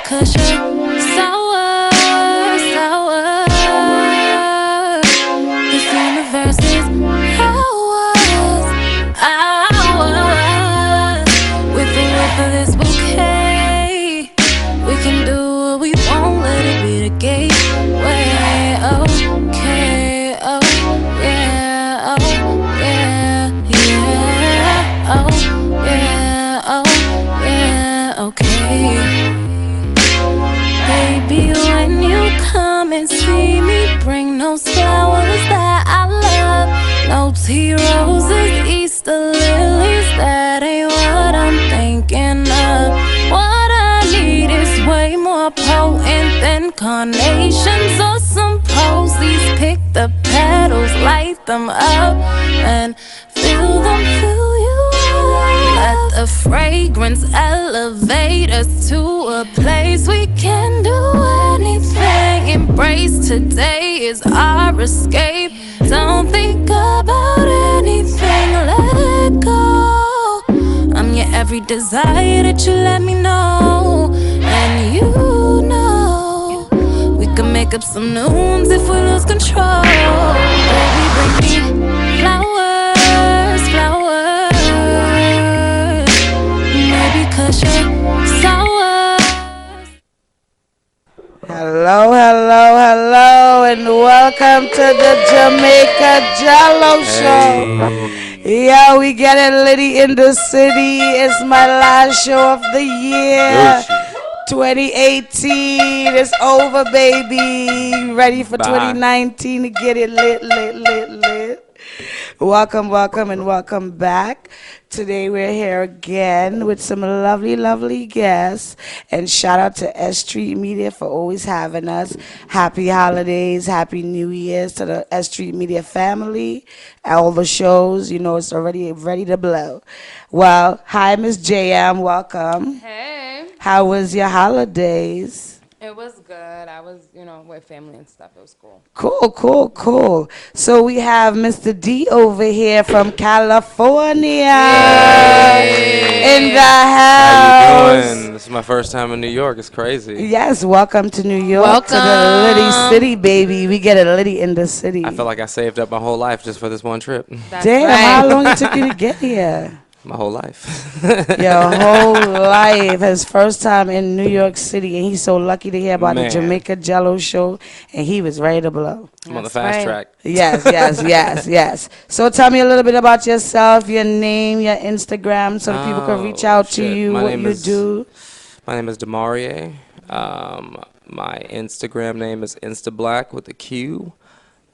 'cause you're sour, sour. This universe is ours, ours. With the whip of this bouquet, we can do what we want, let it be the gateway. Okay, oh yeah, oh yeah, yeah, oh yeah, oh yeah, okay. Baby, when you come and see me, bring those flowers that I love. No tea roses, Easter lilies, that ain't what I'm thinking of. What I need is way more potent than carnations or some posies. Pick the petals, light them up, and fill them, fill you up. Let the fragrance elevate us to a place we can do anything. Embrace today is our escape. Don't think about anything, let it go. I'm your every desire that you let me know. And you know we can make up some new ones if we lose control. Baby, bring me flowers, flowers. Maybe 'cause you're sour. Hello, hello, hello, and welcome to the Jamaica Jello Show. Yeah, we get it litty in the city. It's my last show of the year. 2018 is over, baby. Ready for 2019 to get it lit, lit, lit, lit. Welcome, welcome, and welcome back. Today we're here again with some lovely, lovely guests. And shout out to S.STREET Media for always having us. Happy holidays, happy New Year's to the S.STREET Media family. All the shows, you know, it's already ready to blow. Well, hi, Miss JM, welcome. Hey. How was your holidays? It was good. I was, with family and stuff. It was cool. Cool, cool, cool. So we have Mr. D over here from California in the house. How you doing? This is my first time in New York. It's crazy. Yes, welcome to New York, Welcome. to the Litty City, baby. We get it litty in the city. I feel like I saved up my whole life just for this one trip. That's Damn, right. how long it took you to get here? My whole life. Your whole life. His first time in New York City, and he's so lucky to hear about the Man. Jamaica Jello show, and he was ready to blow. I'm on the That's fast right. track. Yes, yes, yes, yes. So tell me a little bit about yourself, your name, your Instagram, so that people can reach out to shit. you, My what name you is- do. My name is Demarie. My Instagram name is InstaBlack with a Q.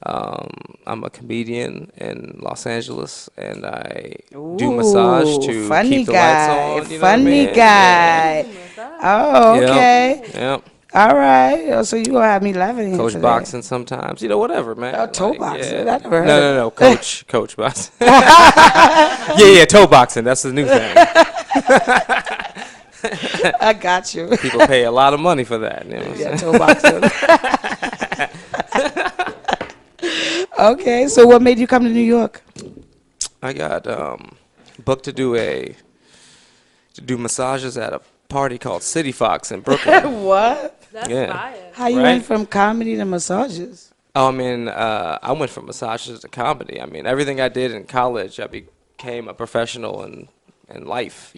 I'm a comedian in Los Angeles, and I do massage to funny keep the guy, lights on. You know what I funny mean? guy. Oh, Yeah. okay. Yep. All right. Oh, so you gonna have me laughing here Coach today. boxing sometimes. Whatever, man. Oh, toe boxing. I never heard No. Coach boxing. yeah, toe boxing. That's the new thing. I got you. People pay a lot of money for that. You know what I'm Yeah, saying? toe boxing. Okay, so what made you come to New York? I got booked to do massages at a party called City Fox in Brooklyn. What? That's Yeah. fire. How you Right? went from comedy to massages? I mean, I went from massages to comedy. I mean, everything I did in college, I became a professional in life.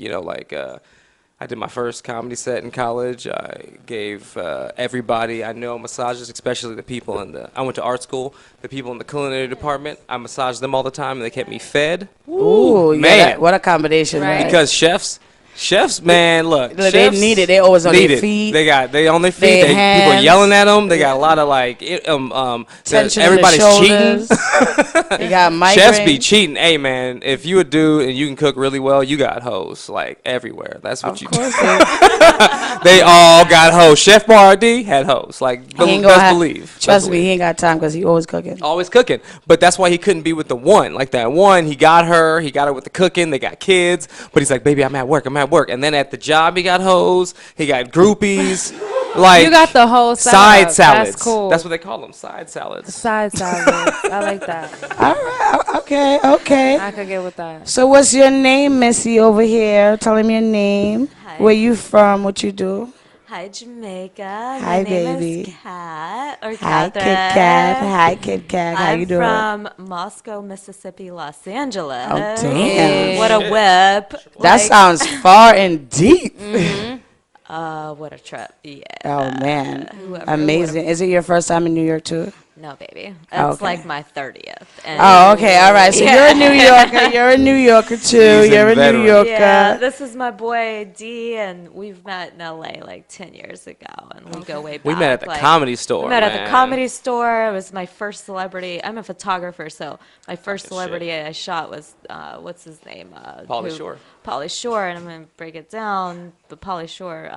I did my first comedy set in college. I gave everybody I know massages, especially the people I went to art school, the people in the culinary department. I massaged them all the time, and they kept me fed. Ooh, man. yeah, what a combination, Right. right? Because chefs, man, look, They chefs need it. They always on need their it. feet. They on their Their feet. People hands. yelling at them. They got a lot of Tension everybody's in the cheating. shoulders. They got migraine. Chefs be cheating. Hey, man, if you a dude and you can cook really well, you got hoes like everywhere. That's what Of you course do. They all got hoes. Chef Boyardee had hoes. Like, He ain't best gonna believe. Trust Best me, believe. he ain't got time because he always cooking. Always cooking. But that's why he couldn't be with the one. Like that one, he got her with the cooking. They got kids. But he's like, baby, I'm at work. And then at the job, he got hoes. He got groupies. Like, You got the whole side setup. salads. That's cool. That's what they call them, side salads. Side salads. I like that. All right. Okay. I could get with that. So what's your name, Missy, over here? Tell him your name. Hi. Where you from? What you do? Hi, Jamaica. Hi, My name baby. is Kat or Hi, Kit Catherine. Kat. Hi, Kit Kat. How you I'm doing? from Moscow, Mississippi, Los Angeles. Oh, damn. What a whip. That sounds far and deep. What a trip. Yeah. Oh, man. Whoever Amazing. Is it your first time in New York, too? No, baby. Oh, It's okay. like my 30th. And Oh, okay. All right. So you're a New Yorker. You're a New Yorker, too. Seasoned You're a New veteran. Yorker. yeah, this is my boy D, and we've met in LA like 10 years ago, and we go way back. We met at the like, Comedy Store. We met at the man. Comedy Store. It was my first celebrity. I'm a photographer, so my first Fucking celebrity I shot was what's his name? Pauly Shore. Pauly Shore, and I'm gonna break it down. But Pauly Shore,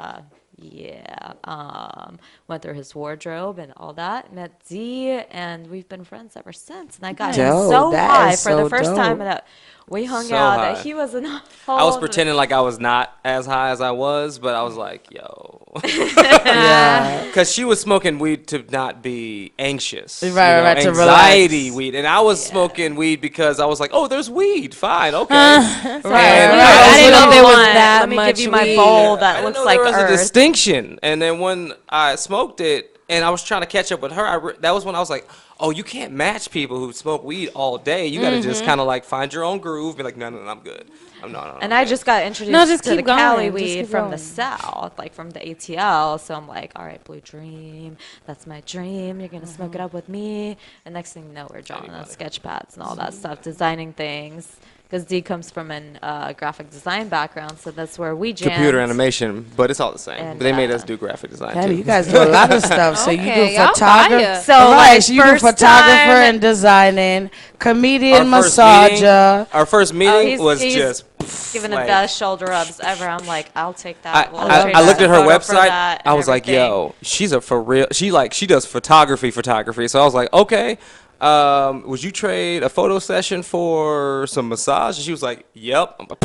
went through his wardrobe and all that. Met Z, and we've been friends ever since. And I got him Dope. so That high is for the so first time dope. that we hung So out. high. That he was in a I was pretending like I was not as high as I was, but I was like, yo. Yeah. Because she was smoking weed to not be anxious. Right, you right, know, right, to anxiety relax. weed. And I was smoking weed because I was like, oh, there's weed. Fine, okay. Right, And right. I didn't know there was that Let me much give you my weed. bowl I that didn't looks know like there was a Earth. distinction. And then when I smoked it, and I was trying to catch up with her, that was when I was like, oh, you can't match people who smoke weed all day. You got to just kind of like find your own groove. Be like, no, I'm good. No. And I just got introduced just to the keep going. Cali Just weed keep from the going. South, like from the ATL. So I'm like, all right, Blue Dream, that's my dream. You're going to smoke it up with me. And next thing you know, we're drawing on sketch pads and all that stuff, designing things. Because D comes from a graphic design background, so that's where we jammed. computer animation, but it's all the same. And, But they made us do graphic design Damn, too. you guys do a lot of stuff. So you do Okay, y'all photography. fire. So, right, like, so you do first photographer time- and designing, comedian, Our first meeting- massager. Our first meeting was he's just giving the like- best shoulder rubs ever. I'm like, I'll take I, that. We'll I, trade I looked that at her photo for website. that I and was like, everything. "Yo, she's a for real." She does photography. So I was like, "Okay, would you trade a photo session for some massage?" And she was like, "Yep." I'm like,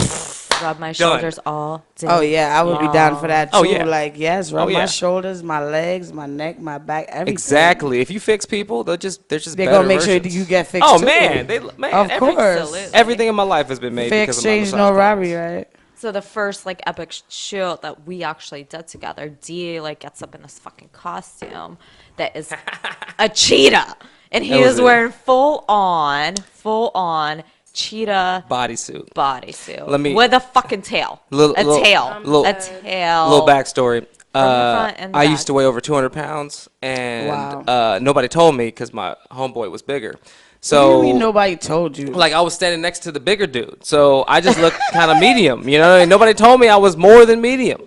Rub my Done. shoulders all day. Oh yeah, I would be down for that too. Oh, yeah. Like yes, rub Oh, yeah. my shoulders, my legs, my neck, my back, everything. Exactly. If you fix people, they're just They're better gonna make sure versions. that you get fixed Oh too. man, of course. Absolutely. Everything in my life has been made Fair because of my exchange, massage no parlors. robbery, right? So the first like epic shoot that we actually did together, D like gets up in this fucking costume that is a cheetah, and he That was is it. wearing full on cheetah Bodysuit. bodysuit Let me- with a fucking tail, Little- a little- tail, little- a tail. Little backstory. front and I back. used to weigh over 200 pounds, and Wow. nobody told me because my homeboy was bigger. What So do you mean nobody told you? like I was standing next to the bigger dude, so I just looked kind of medium, you know. And nobody told me I was more than medium.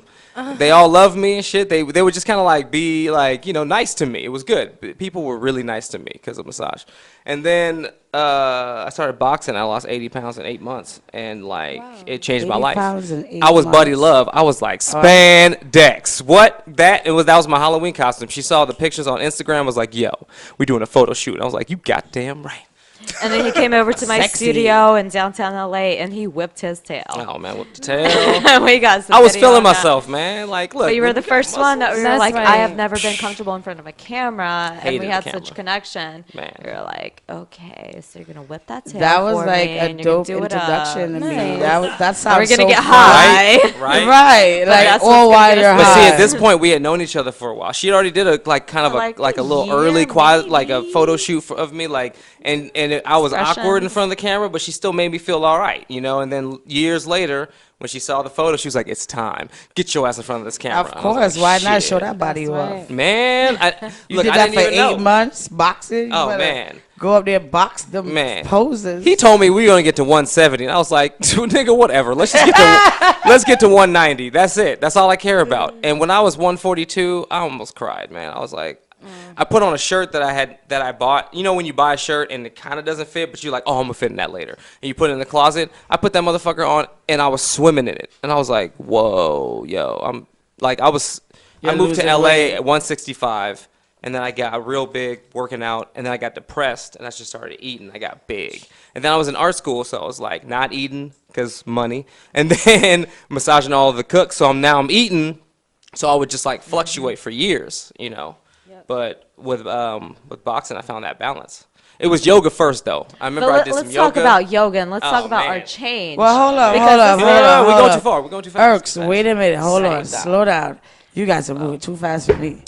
They all loved me and shit. They would just kind of like be like, you know, nice to me. It was good. People were really nice to me because of massage. And then I started boxing. I lost 80 pounds in 8 months, and like it changed my 80 life. pounds in 8 I was Buddy months. Love. I was like spandex. What that was my Halloween costume. She saw the pictures on Instagram. Was like, yo, we doing a photo shoot. I was like, you goddamn right. And then he came over to my Sexy. studio in downtown LA, and he whipped his tail. Oh man, what the tail? We got some I was video feeling on that. myself, man. Like, look. But you were when the got first one that we were That's like, right. I have never been comfortable in front of a camera, and Hated we the had camera. such connection. Man. We were like, okay, so you're gonna whip that tail That was for like me, a and you're gonna dope do it introduction to up. me. Nice. That sounds We're gonna so get fun. high. Right? Right, like that's all what's gonna while get us you're But see, high. at this point, we had known each other for a while. She had already did a like kind of Like a a little year, early like a maybe. photo shoot of me, like I was awkward in Expressions. front of the camera, but she still made me feel all right, you know. And then years later, when she saw the photo, she was like, "It's time, get your ass in front of this camera." Of And I was course, like, why not "Shit." show that body That's off? right. Man, You look, did I that didn't for even know. 8 months, boxing. You Oh, better man. go up there, box them Man. poses. He told me we were gonna get to 170, and I was like, "Nigga, whatever. Let's just get to 190. That's it. That's all I care about." And when I was 142, I almost cried, man. I was like, I put on a shirt that I bought. You know when you buy a shirt and it kind of doesn't fit, but you're like, "Oh, I'm gonna fit in that later," and you put it in the closet. I put that motherfucker on, and I was swimming in it, and I was like, "Whoa, yo!" I'm like, I You're moved to losing LA weight. at 165. And then I got real big working out, and then I got depressed, and I just started eating. I got big. And then I was in art school, so I was like not eating because money, and then massaging all of the cooks. So I'm eating, so I would just like fluctuate for years, you know. But with boxing, I found that balance. It was yoga first, though. I remember I did some Let's yoga. talk about yoga, and let's Oh, talk about our man. change. Well, hold up, Because hold up, this- hold up. We're hold going up. too far. We're going too fast. Erks, wait a minute. Hold on. Slow down. Slow down. You guys are moving too fast for me.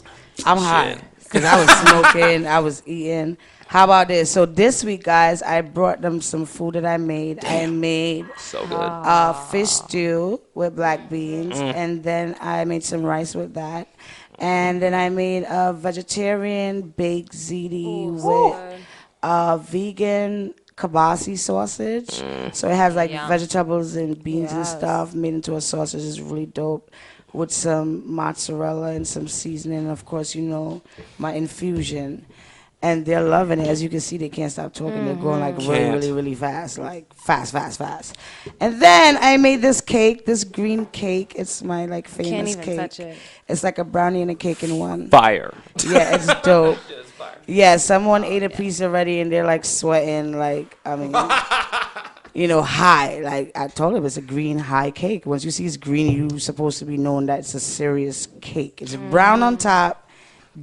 I'm high Shit. because I was smoking, I was eating. How about this? So this week, guys, I brought them some food that I made. I made So good. fish stew with black beans, and then I made some rice with that, and then I made a vegetarian baked ziti with vegan kibasi sausage. So it has like Yum. vegetables and beans and Yes. stuff made into a sausage. It's really dope with some mozzarella and some seasoning. And of course, you know, my infusion. And they're loving it. As you can see, they can't stop talking. They're going like really, Can't. really, really fast. Like fast, fast, fast. And then I made this cake, this green cake. It's my like famous Can't even cake. touch it. It's like a brownie and a cake in one. Fire. Yeah, it's dope. Yeah, someone ate a piece already and they're like sweating, like, I mean, you know, high. Like, I told him it's a green high cake. Once you see it's green, you're supposed to be knowing that it's a serious cake. It's brown on top,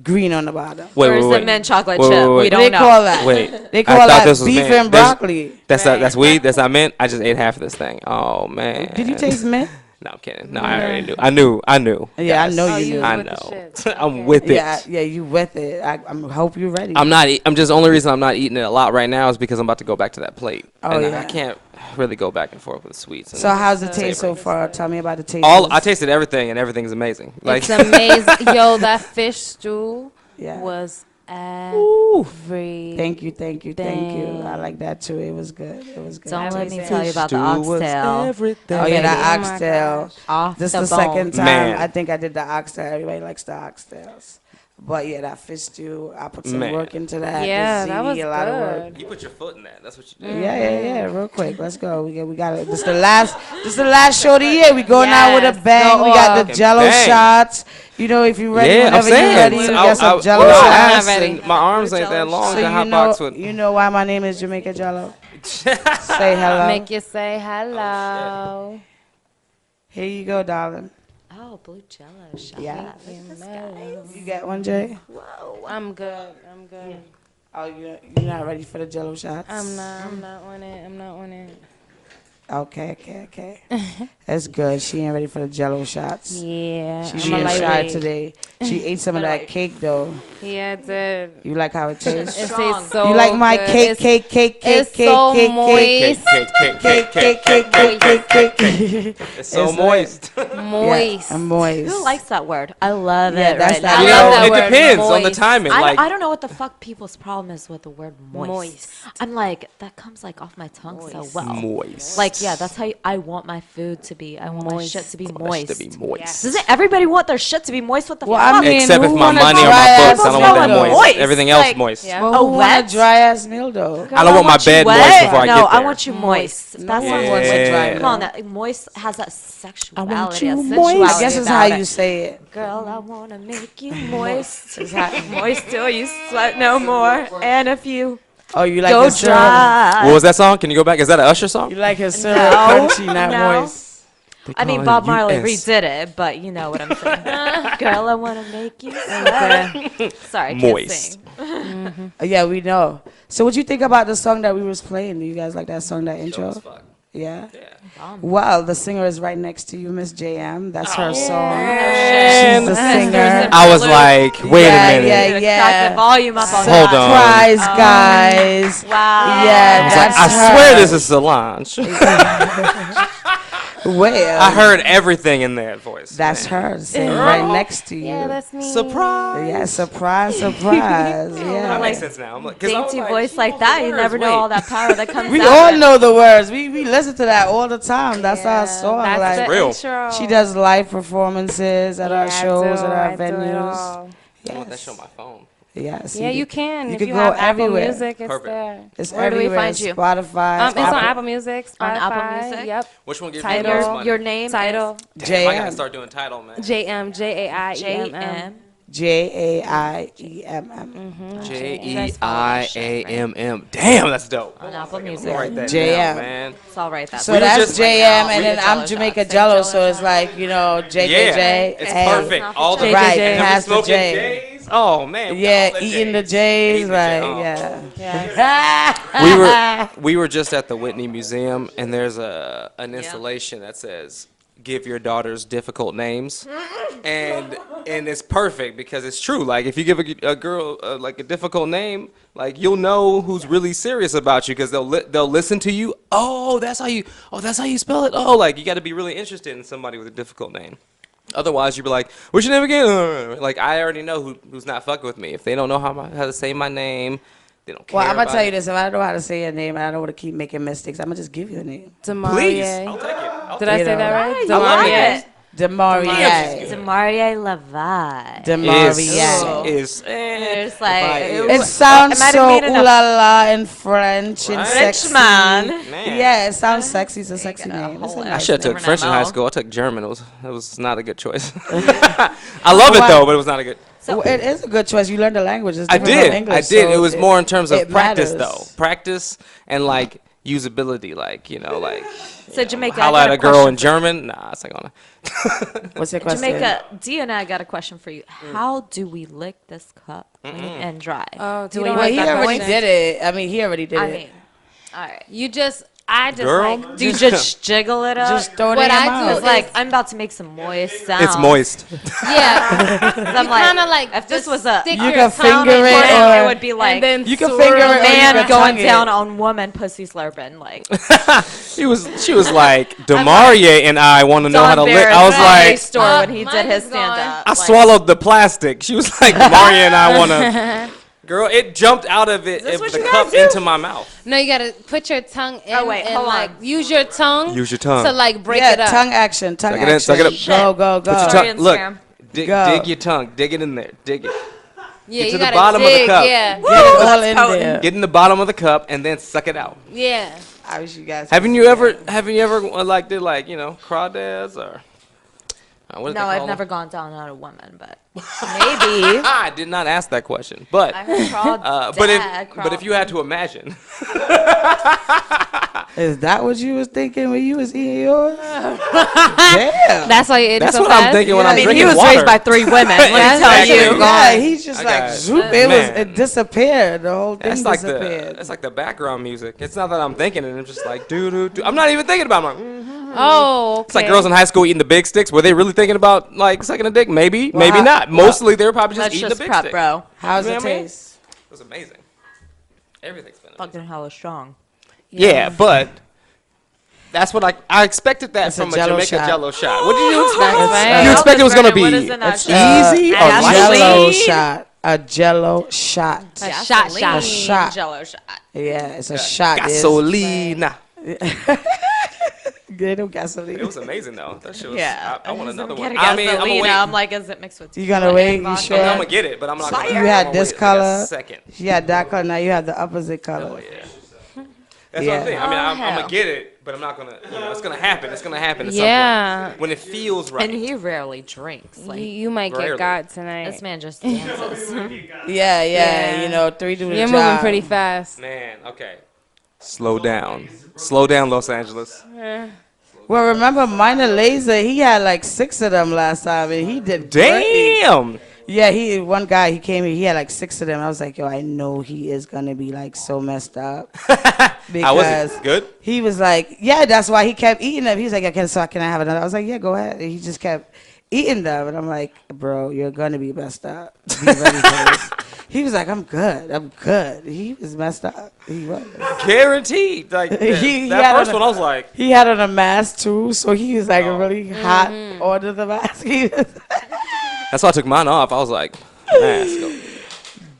green on the bottom. Wait, Or is wait, it wait. mint chocolate Wait, chip? wait, wait. We What do don't they know. call that? Wait. They I call thought that this was beef mint. and broccoli. That's weed. That's not mint. I just ate half of this thing. Oh man. Did you taste mint? No, I'm kidding. No, I already knew. I knew. Yeah, I Guys. know Oh, you you knew. was I with the know. shit. I'm Okay. with it. Yeah, you with it. I hope you're ready. I'm not. I'm just the only reason I'm not eating it a lot right now is because I'm about to go back to that plate, Oh, and yeah. I can't really go back and forth with sweets. And So how's the taste so Savory. far? Tell me about the taste. I tasted everything, and everything's amazing. Like, It's amazing. Yo, that fish stew Yeah. was Ooh. every. Thank you. I Dang. like that too. It was good. It was good. Don't let me Everything. tell you about the oxtail. Everything. Oh yeah, that Oh my oxtail. gosh. Off This the the bone. second time Man. I think I did the oxtail. Everybody likes the oxtails. But yeah, that fish stew, I put some Man. work into that. Yeah, The that was ziti, a lot of work. good. You put your foot in that. That's what you did. Yeah. Real quick, let's go. We got it. This the last show of the year. We going out with a Yes, bang. go We got off. the Jello Bang. shots. You know, if you're ready, Yeah, I'm whenever you're saying. ready, we got some Jello I shots. asked, ready. and my arms ain't that long So to hot box with. you know why my name is Jamaica Jello. Say hello. Make you say hello. Here you go, darling. Oh, blue jello shot. Yeah. Look at this guy. You got one, Jay? I'm good. Oh, you're not ready for the Jello shots? I'm not on it. Okay. That's good. She ain't ready for the Jello shots. Yeah. She's I'm a being shy lightweight. today. She ate some of that cake though. Yeah, it did. You like how it tastes? It Strong. tastes so You like my good. cake, It's- cake, cake, cake, it's cake, so cake, moist. cake. It's so It's moist. Moist. Yeah, moist. Who likes that word? I love Yeah, it that's right that now. I You love know, that it word, depends on the moist. timing. Like, I don't know what the fuck people's problem is with the word moist. Moist. I'm like, that comes like off my tongue so well. moist. Like, yeah, that's how I want my food to be. I want my shit to be moist. To be moist. Doesn't everybody want their shit to be moist? What the Well, fuck? I mean, Except who if my want a money or my dry books, I ass don't want that meal, moist. though? Moist. Everything else Like- moist. Yeah. Well, A who want wet? a dry ass meal though? I don't want my want you bed wet. moist before I no, get there. I want you moist. No That's one not wants a dry Come on, meal. that moist has that sexuality. I want you a moist. sensuality I guess it's how about you it. say it. Girl, I wanna make you moist. Moist till you sweat no more. And if you Oh, you like go his syrup? dry. What was that song? Can you go back? Is that an Usher song? You like his syrup No, crunchy, not no. moist. I mean, Bob Marley redid it, but you know what I'm saying. Girl, I wanna make you sweat. Sorry, I can't Moist. sing. Yeah, we know. So, what you think about the song that we was playing? Do you guys like that song, that intro? Yeah. Well, the singer is right next to you, Miss JM. That's her song. She's the singer. I was like, wait Yeah, a minute. yeah, Crack yeah. the volume up on Hold that. on. Surprise, guys. Wow. Yeah, that's I her. swear this is Solange. Well, I heard everything in that voice. that's her sitting right next to you. Yeah, that's me. Surprise. Yeah, surprise, surprise. That Yeah. makes sense now. I'm like, 'cause I was Dainty like, voice she like knows that, the you words. never know Wait. all that power that comes We out. all of it. know the words. We listen to that all the time. That's our song. That's Like, the real. intro. she does live performances at our Yeah, I shows, do, at our I do it venues. all. I want that shit on my phone. Yes. Yeah, you can. You if could you go have Apple everywhere. Music, it's Perfect. there. It's Where do we everywhere. find you? Spotify. It's on Apple Music, Spotify. On Apple Music? Yep. Which one gives Title. me the most Your, money? your name Title. Damn, I gotta JM. start doing title, man. JM, JAIEMM. is JM. JAIEMM. JEIAMM. Damn, that's dope. On Apple I'm Music. gonna write that JM. down, man. It's all right. That So We were that's just- JM, right and now, then we I'm get Jamaica Jello Jello, shots. so it's like, you know, JJJ. Yeah, it's hey. perfect. All the Right, JJJ. and past then we the smoking J. J's. Oh man, we Yeah, got all eating the J's. J's, Eating the like, J. Oh. yeah. We were just at the Whitney Museum, and there's an installation that says give your daughters difficult names, and it's perfect because it's true. Like if you give a girl like a difficult name, like you'll know who's really serious about you because they'll listen to you. That's how you spell it. Oh, like you got to be really interested in somebody with a difficult name. Otherwise, you'd be like, "What's your name again?" Like I already know who's not fucking with me. If they don't know how to say my name, they don't care. Well, I'm gonna about tell you it. this: if I don't know how to say your name and I don't want to keep making mistakes, I'm gonna just give you a name. Please, Demarie. I'll take it. Did I say that right? I like it. Demarie. Demarie Levi. Demarie. Is There's like It sounds so ooh la la in French and Right? sexy. man. Man. Yeah, it sounds sexy. It's a sexy got a name. It's a whole nice I should have took different French in high MO. school. I took German. It was not a good choice. I love it though, but it was not a good. Well, it is a good choice. You learn the language. It's I different from did. English, I did. so It was more in terms of it practice matters. though. Practice and like usability. Like like. So Jamaica, I Holla got at a a girl question in for German? Nah, it's not gonna. What's your question? Jamaica, D and I got a question for you. How do we lick this cup and dry? Oh, do you we don't Well, like he that already question? did it. I mean, he already did I it. mean, all right. I just Girl? like. Do you just jiggle it up? Just throw it What in your I do mouth. It's like I'm about to make some moist sounds. It's moist. Yeah. I'm Kind of like if this just was a stick You your can tongue finger in it front or- it would be like and then You can swirl finger it or you man can going tongue it. down on woman pussy slurping. Like She was like, Demarie and I want to know how to lick. I was like, store when he mine did his is gone. stand up. I swallowed the plastic. She was like, Demarie and I want to. Girl, it jumped out of it, this what the you cup guys do? into my mouth. No, you gotta put your tongue in. Oh, wait, and hold like on. use your tongue. Use your tongue. to like break Yeah, it up. tongue action. Tongue Suck it in, action. suck it up. Go, go, go. Put your Sorry, tongue. Look, Instagram. Go. dig your tongue. Dig it in there. Dig it. Yeah, to you the gotta bottom of the dig, cup. Yeah, Get it all in potent. there. Get in the bottom of the cup and then suck it out. yeah. I wish you guys. Haven't you ever like did like crawdads or? What did they No, call I've them? never gone down on a woman, but maybe. I did not ask that question, but I heard but if you had to imagine, Is that what you was thinking when you was eating yours? Damn. That's why you ate that's it so what fast? I'm thinking when Yeah, I'm I mean, drinking he was water. raised by 3 women. Let me tell Exactly. you. Yeah, he's just I like got it. zoop. Man. It disappeared. The whole thing That's like disappeared. that's like the background music. It's not that I'm thinking it. I'm just like do do do. I'm not even thinking about it. I'm like, Oh, okay. It's like girls in high school eating the big sticks. Were they really thinking about like sucking a dick? Maybe, Well, maybe how- not. Mostly they were probably just Let's eating just the big prep, stick. bro. How's You know it what I mean? taste? It was amazing. Everything's been amazing. Fucking hella strong. Yeah, but that's what I expected that It's a from a Jello Jamaica shot. Jello shot. What did you expect? right. You expect it was gonna What be is in that It's shot? easy or Gasoline. Jello shot? A Jello shot. A shot. Gasoline shot. Jello shot. Yeah, it's a shot. This. gasolina. Get no gasoline. It was amazing though. That shit was. Yeah. I want another Get one. a I mean, I'm gonna gasolina. wait. I'm like, is it mixed with You gonna tequila wait? and You vodka? sure? I'm gonna get it, but I'm not gonna. You I'm had gonna this wait like a color. second. You had that color. Now you have the opposite color. Oh yeah. That's Yeah. what I'm saying. I mean, I'm hell. gonna get it, but I'm not gonna. It's gonna happen. It's gonna happen at Yeah. some point when it feels right. And he rarely drinks. Like, You might Rarely. get God tonight. this man just dances. Yeah, Yeah. You know, 3 do the You're job. moving pretty fast. Man, okay. Slow down. Slow down, Los Angeles. Well, remember Minor Laser? He had like 6 of them last time, and he did great. Damn. Yeah, one guy, he came here, he had like 6 of them. I was like, yo, I know he is gonna be like so messed up. How was it? Good? He was like, yeah, that's why he kept eating them. He was like, okay, so can I have another? I was like, yeah, go ahead. And he just kept eating them. And I'm like, bro, you're gonna be messed up. Be ready for this. He was like, I'm good. He was messed up. He was. Guaranteed. Like He that had first a- one, I was like, He had on a mask too, so he was like Oh. really hot under the mask. He was that's why I took mine off. I was like, mask.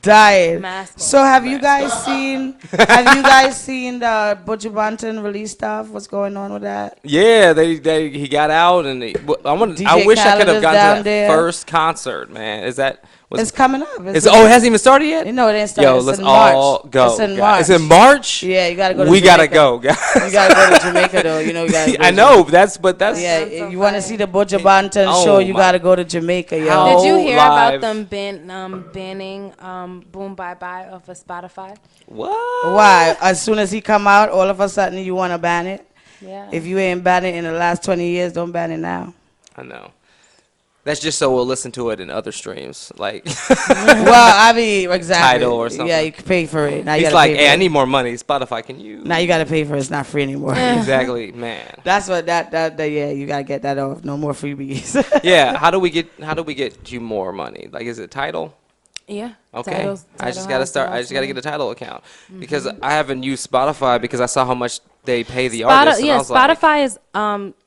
dying. Mask. So have you guys seen the Butcher Banton release stuff? What's going on with that? Yeah, he got out and I DJ wish I could Khaled have is gone down to that there. first concert, man. It's coming up. Oh, it hasn't even started yet? No, it ain't started. Yo, It's let's in March. all go. It's in guys. March. It's in March? Yeah, you gotta go to We gotta Jamaica. go, guys. You gotta go to Jamaica though. You know, you gotta go I to know, that's Yeah, Sounds so you want to fun. see the Butcher Banton Oh show, you my- gotta go to Jamaica, yo. How- Did you hear live. about them banning Boom Bye Bye off of Spotify? What? Why? As soon as he come out, all of a sudden you want to ban it? Yeah. If you ain't ban it in the last 20 years, don't ban it now. I know. That's just so we'll listen to it in other streams, like Well, I mean, exactly. Tidal or something. Yeah, you can pay for it. Now you he's gotta like, pay hey, for I it. need more money. Spotify, can you? Now you gotta pay for it. It's not free anymore. Exactly, man. That's what that yeah. You gotta get that off. No more freebies. Yeah, how do we get you more money? Like, is it Tidal? Yeah. Okay, Tidal I just gotta has start. lots I just gotta of- get a Tidal account because I haven't used Spotify because I saw how much they pay the artists. And Yeah, I was like, Spotify is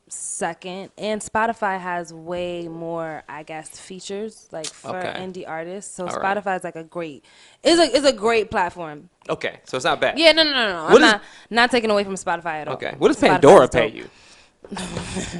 second, and Spotify has way more, I guess, features like for Okay. indie artists. So All right. Spotify is like is a great platform. okay, so it's not bad. Yeah, no. What I'm is- not taking away from Spotify at all. Okay, what does Spotify Pandora is pay dope. you?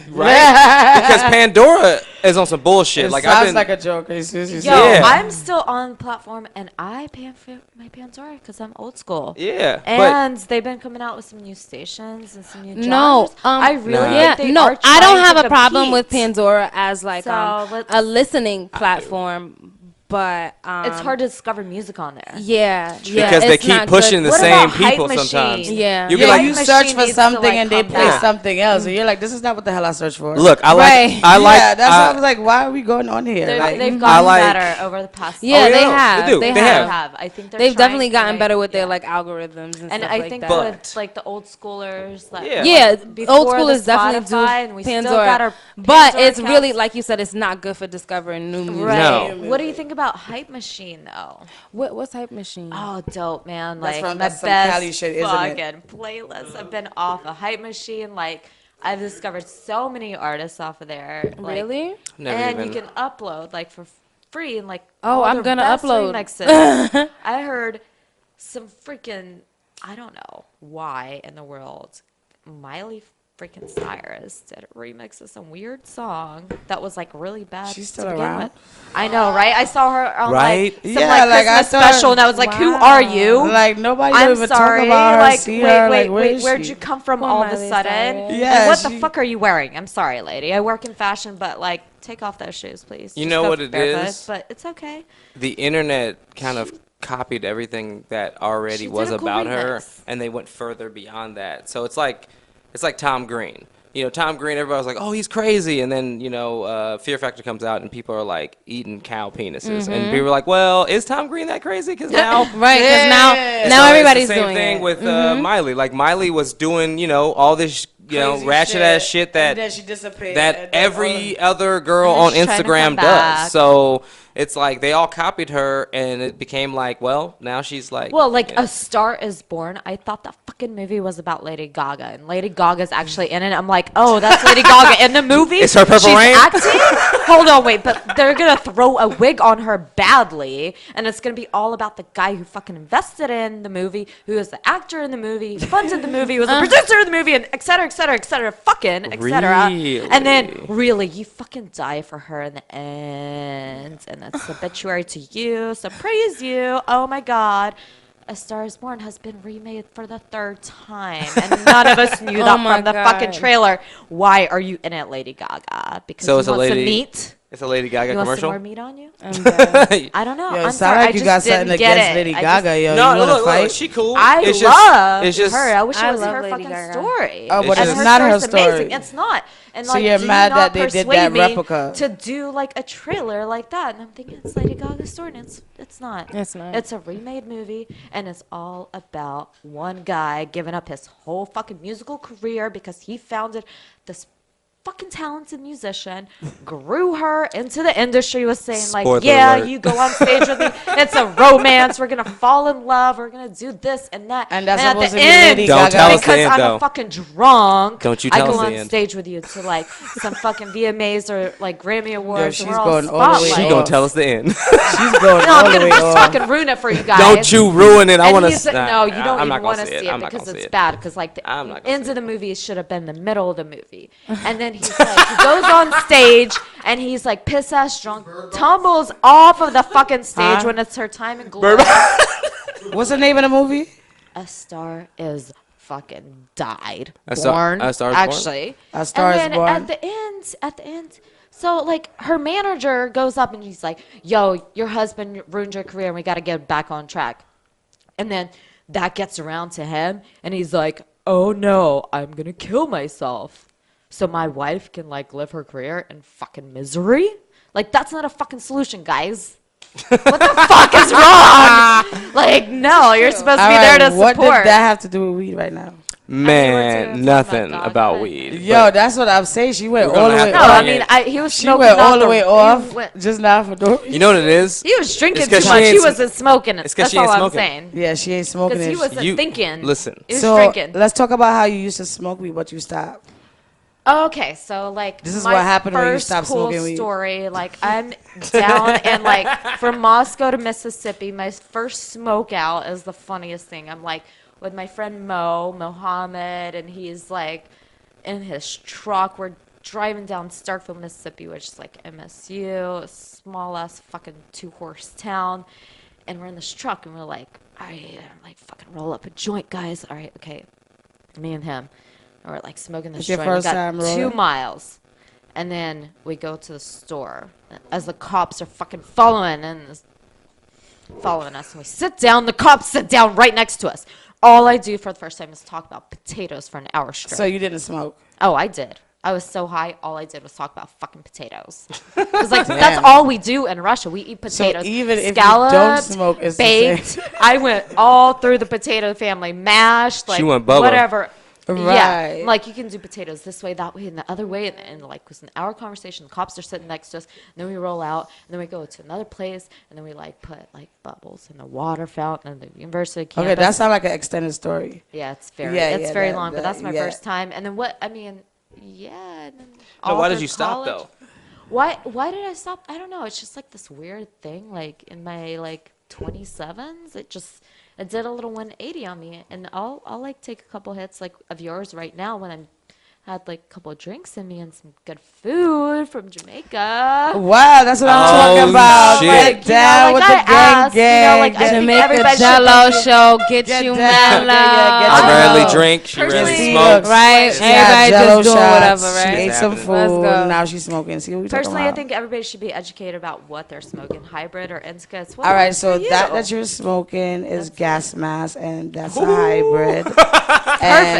Right, because Pandora is on some bullshit. It Like sounds I've been. like a joke. It's just- Yo, Yeah. I'm still on the platform, and I pay for my Pandora because I'm old school. Yeah, but And they've been coming out with some new stations and some new No, genres. I really Nah. think they no, are I don't trying have to a problem with compete. Pandora as like So, let's- a listening platform, but It's hard to discover music on there. Yeah, yeah, because they it's keep not pushing good. the What same about Hype people Machine? sometimes. Yeah. You'll be Yeah, like, you Machine search for needs to, something like, and they come play back. something else, and you're like, "This is not what the hell I searched for." look, I Right. like, yeah, that's why I was like, "Why are we going on here?" Like, They've I gotten like- better over the past. Yeah, Oh, they yeah, have. they do. They They have. have. I think They've trying definitely to, gotten like, better with their yeah. like algorithms and And stuff I like think that. But- with like the old schoolers, like Yeah, before old school the is definitely Spotify, and we Pandora, still got our but Pandora it's really accounts. like you said, it's not good for discovering new music. Right. No. What do you think about Hype Machine though? What's Hype Machine? Oh, dope, man! That's Like from- my that's some best Cali shit, isn't it? fucking playlists have been off of Hype Machine. Like I've discovered so many artists off of there. Like, Really? Never and even. you can upload like for free and like. Oh, all I'm their gonna best upload. remixes. I heard some freaking, I don't know why in the world, Miley freaking Cyrus did a remix of some weird song that was like really bad. She's still to begin around? with. I know, right? I saw her on Right? like some Yeah, like like, I Christmas thought- special, and I was like, "Who Wow. are you?" like nobody I'm even sorry. talk about her, Like, see wait, her. wait, Like, where wait. is Where'd she? you come from Poor all of a Miley sudden? Cyrus. Yeah, And what the she- fuck are you wearing? I'm sorry, lady. I work in fashion, but like, take off those shoes, please. You Just know go what it barefoot, is? But it's okay. The internet kind of copied everything that already She was did a cool about her, remix. and they went further beyond that. So it's like Tom Green. You know, Tom Green, everybody was like, "Oh, he's crazy," and then Fear Factor comes out, and people are like eating cow penises, and people are like, "Well, is Tom Green that crazy?" Because now, Right, because Yeah. now So everybody's it's the same doing thing it. with Miley. Like Miley was doing, all this, Crazy ratchet ass shit and then that she disappeared, that and then every other girl And on she's trying to Instagram come back. does. So it's like they all copied her, and it became like, well, now she's like, Well, like you know. A Star Is Born, I thought that fucking movie was about Lady Gaga, and Lady Gaga's actually in it. I'm like, oh, that's Lady Gaga in the movie. It's her Purple She's Rain? acting. Hold on, wait, but they're gonna throw a wig on her badly, and it's gonna be all about the guy who fucking invested in the movie, who is the actor in the movie, who funded the movie, was the producer of the movie, and et cetera, et cetera, et cetera, fucking, et cetera. And then, really, you fucking die for her in the end, and that's obituary to you, so praise you. Oh my God. A Star Is Born has been remade for the third time, and none of us knew that my from the fucking God. trailer. Why are you in it, Lady Gaga? Because So you it's a want some lady- meat? It's a Lady Gaga You want some commercial. more meat on you? I'm dead. I don't know. Yo, I'm it sound sorry. like I you just got didn't something get against it. Lady I Gaga, just- yo. No, you wanna look, fight? she cool. I It's love it's just, her. I wish it I was love her Lady fucking Gaga. story. Oh, but it's And not her story's amazing. story. It's not. And So like, you're do mad not that they did persuade that me replica. to do like a trailer like that. And I'm thinking it's Lady Gaga's story, and it's not. It's not. It's a remade movie, and it's all about one guy giving up his whole fucking musical career because he founded this fucking talented musician, grew her into the industry, was saying like, Spoiler yeah, alert. you go on stage with me, it's a romance, we're gonna fall in love, we're gonna do this and that. And that's at supposed the to be end, Lady Don't Gaga. tell us the because end, I'm though. a fucking drunk, Don't you I tell go us the on end. stage with you to like some fucking VMAs or like Grammy Awards, she's and we're all going all the way she spotlight. gonna off. tell us the end. She's going No, all I'm the gonna way just off. fucking ruin it for you guys. Don't you ruin it. I And want he's- to. No, you don't I'm even not want gonna to see it I'm not because gonna it's see it. bad. Because like the I'm not gonna ends see of the movie should have been the middle of the movie, and then he's like, he goes on stage and he's like piss ass drunk, tumbles off of the fucking stage Huh? when it's her time in glory. What's the name of the movie? A Star Is fucking died. A Star- Born, A Star Is Born? actually. A Star and Is then Born. at the end, so like her manager goes up and he's like, "Yo, your husband ruined your career, and we got to get back on track." And then that gets around to him, and he's like, "Oh no, I'm gonna kill myself, so my wife can like live her career in fucking misery." Like, that's not a fucking solution, guys. What the fuck is wrong? Like, no, you're supposed to be there to support. What did that have to do with weed right now? Man, nothing about weed. Yo, that's what I'm saying. She went We're all gonna the way have off. to No, I bring mean, it. he was She smoking went all the out way he off went- just now for doing. You know what it is? He was drinking It's 'cause too she much. ain't He s- wasn't smoking it. It's 'cause That's she ain't all I'm smoking. saying. Yeah, she ain't smoking Because he it. wasn't You- thinking. listen. He was So drinking. let's talk about how you used to smoke weed, but you stopped. Okay, so like This is my what happened when you first stopped cool smoking weed. story. Like I'm down and like from Moscow to Mississippi. My first smoke out is the funniest thing. I'm like with my friend Mohammed, and he's like in his truck. We're driving down Starkville, Mississippi, which is like MSU, a small ass fucking 2-horse town. And we're in this truck, and we're like, all right, like fucking roll up a joint, guys. All right, okay, me and him. And we're like smoking this It's your joint. We first got time 2 rolling? miles. And then we go to the store as the cops are fucking following us. And we sit down. The cops sit down right next to us. All I do for the first time is talk about potatoes for an hour straight. So you didn't smoke. Oh, I did. I was so high, all I did was talk about fucking potatoes. Because like that's all we do in Russia. We eat potatoes. So even if you scalloped, don't smoke, it's the same. baked. I went all through the potato family, mashed, like went Bubba. whatever. Yeah, Right. like you can do potatoes this way, that way, and the other way, and like it was an hour conversation. The cops are sitting next to us, and then we roll out, and then we go to another place, and then we like put like bubbles in the water fountain and the university campus. Okay, that sounds like an extended story. Yeah, it's very, Yeah, it's yeah, very that- long, but that- that's my yeah. first time. And then what? I mean, yeah. And then No, all why did through you stop college. though? Why did I stop? I don't know. It's just like this weird thing. Like in my like 27s, it did a little 180 on me. And I'll like take a couple hits like of yours right now when I'm had like a couple of drinks in me and some good food from Jamaica. Wow, that's what I'm Oh, talking about. shit. Get down with the gang, gang. like, I think Jamaica everybody should Jello be- show, get Get you down. mellow. Yeah, get I you rarely mellow. drink. She rarely Personally- smokes. Right? She had Everybody Jello just doing shots. whatever, She right? ate some It's food. happening. Let's go. Now she's smoking. See what we talking Personally, I about. think everybody should be educated about what they're smoking, hybrid or indica. It's what All right, works so for you. that you're smoking is gas mask, and that's a hybrid. And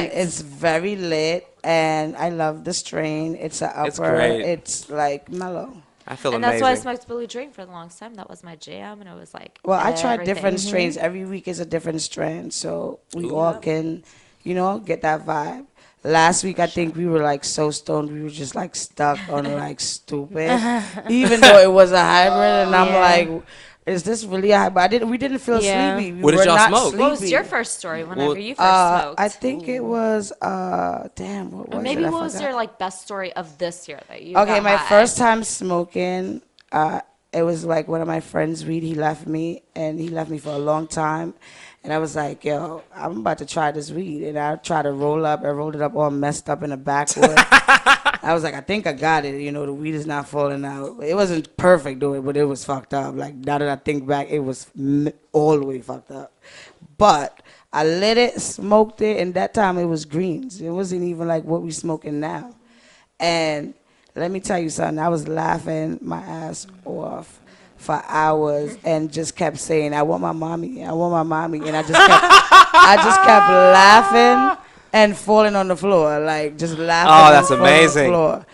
Perfect. it's very lit, and I love the strain. It's a upper. It's great. It's like mellow. I feel And that's why I amazing. smoked Blue Dream for the longest time. That was my jam, and it was like. Well, I tried everything. different strains. Every week is a different strain, so we all can, get that vibe. Last week, I think we were like so stoned, we were just like stuck on like stupid, even though it was a hybrid. And I'm like, is this really a hybrid? We didn't feel Yeah. sleepy. We What did were y'all not smoke? What was sleepy. your first story whenever Well, you first smoked? I think it was damn, what was Or it? maybe I what was forgot. your like best story of this year that you? Okay, got my high? first time smoking, it was like one of my friends' weed. He left me, and he left me for a long time. And I was like, yo, I'm about to try this weed. And I tried to roll up. I rolled it up all messed up in the backwood. I was like, I think I got it. The weed is not falling out. It wasn't perfect, though, but it was fucked up. Like, now that I think back, it was all the way fucked up. But I lit it, smoked it, and that time it was greens. It wasn't even like what we smoking now. And let me tell you something. I was laughing my ass off for hours and just kept saying, I want my mommy. I want my mommy. And I just kept laughing and falling on the floor. Like, just laughing Oh, and that's falling on the amazing. floor.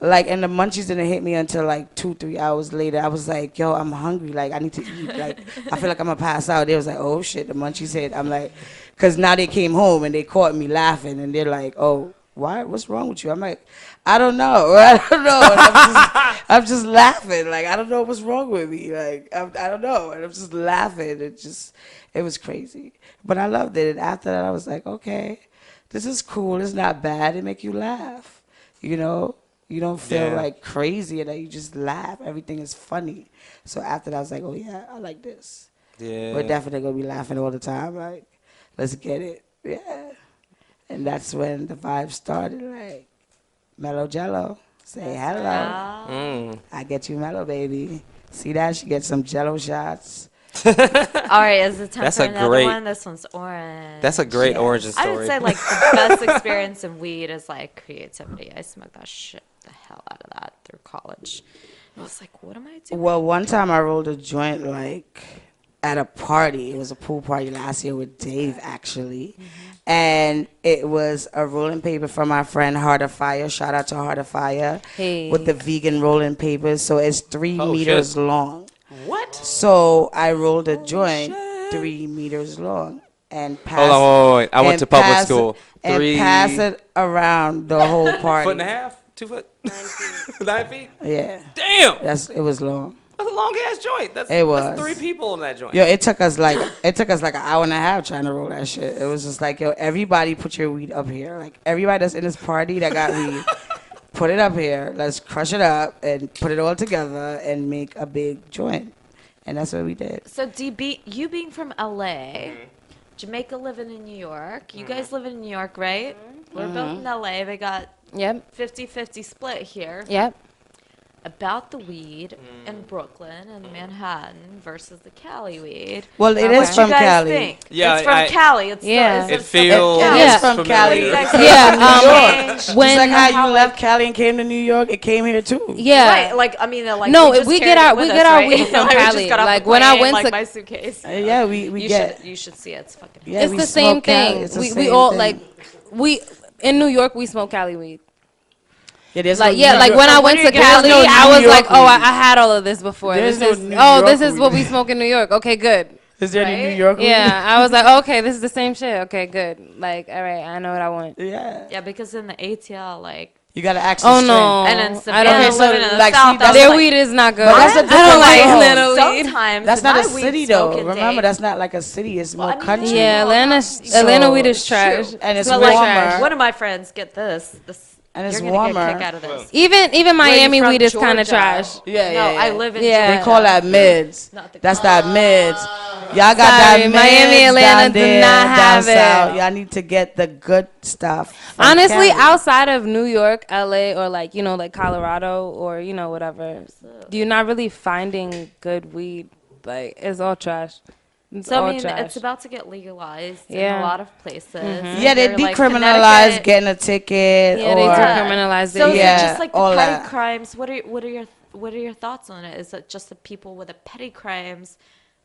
Like, and the munchies didn't hit me until like 2-3 hours later. I was like, yo, I'm hungry. Like, I need to eat. Like, I feel like I'm going to pass out. They was like, oh, shit, the munchies hit. I'm like, because now they came home and they caught me laughing. And they're like, oh, why? What's wrong with you? I'm like, I don't know. I don't know. And I'm just laughing. Like, I don't know what's wrong with me. Like, I don't know. And I'm just laughing. It was crazy. But I loved it. And after that, I was like, okay, this is cool. It's not bad. It make you laugh. You don't feel like crazy and that you just laugh. Everything is funny. So after that, I was like, oh, yeah, I like this. Yeah. We're definitely going to be laughing all the time. Like, let's get it. Yeah. And that's when the vibe started. Like, Mellow Jello. Say hello. Mm. I get you mellow, baby. See that? She gets some Jello shots. All right, is it time That's for a another great- one? This one's orange. That's a great origin story. I would say like the best experience in weed is like creativity. I smoked that shit the hell out of that through college. I was like, what am I doing? Well, one time I rolled a joint like at a party. It was a pool party last year with Dave, actually. And it was a rolling paper from my friend Heart of Fire. Shout out to Heart of Fire. Hey. With the vegan rolling papers. So it's 3 meters long. What? So I rolled a joint 3 meters long and passed. Hold on, wait. I went to public school. And pass it around the whole party. Foot and a half? 2 foot? 9 feet. 9 feet? Yeah. Damn! It was long. That's a long ass joint. That's 3 people in that joint. Yo, it took us like an hour and a half trying to roll that shit. It was just like, yo, everybody put your weed up here. Like everybody that's in this party that got weed, put it up here. Let's crush it up and put it all together and make a big joint. And that's what we did. So DB, you being from LA, Jamaica living in New York. You guys live in New York, right? We're both in LA. We got 50-50 split here. Yep. About the weed in Brooklyn and Manhattan versus the Cali weed. Well, it is from Cali. Yeah, it's from Cali. It's it feels it's from Cali. Yeah. Just like how you left Cali and came to New York, it came here too. Yeah. Right. Like I mean, like no, we get our weed from Cali. Like when I went to my suitcase. Yeah, we get. You should see it. It's fucking. Yeah, it's the same thing. We all like in New York we smoke Cali weed. Yeah, like when I went to Cali, I was like, oh, I had all of this before. This is what we smoke in New York. Okay, good. Is there any New York weed? Yeah, I was like, okay, this is the same shit. Okay, good. Like, all right, I know what I want. Yeah. Yeah, because in the ATL, like. You gotta access. Oh no! And then Savannah living in the like, South, their weed is not good. That's a I don't like Atlanta weed. Sometimes that's not a city though. Remember, that's not like a city. It's more country. Yeah, Atlanta weed is trash, and it's warmer. Like, one of my friends get this. And it's you're warmer. Get a kick out of this. Even Miami weed is kind of trash. Yeah. I live in Georgia. They call that mids. That's that mids. Y'all got that mids Miami, Atlanta down there, do not have down south. Y'all need to get the good stuff. Honestly, outside of New York, LA, or like Colorado, or whatever, you're not really finding good weed. Like it's all trash. So I mean, it's about to get legalized in a lot of places. Yeah, they decriminalized like getting a ticket. Yeah, they decriminalized it. So is it just like the petty that. crimes? What are your thoughts on it? Is it just the people with the petty crimes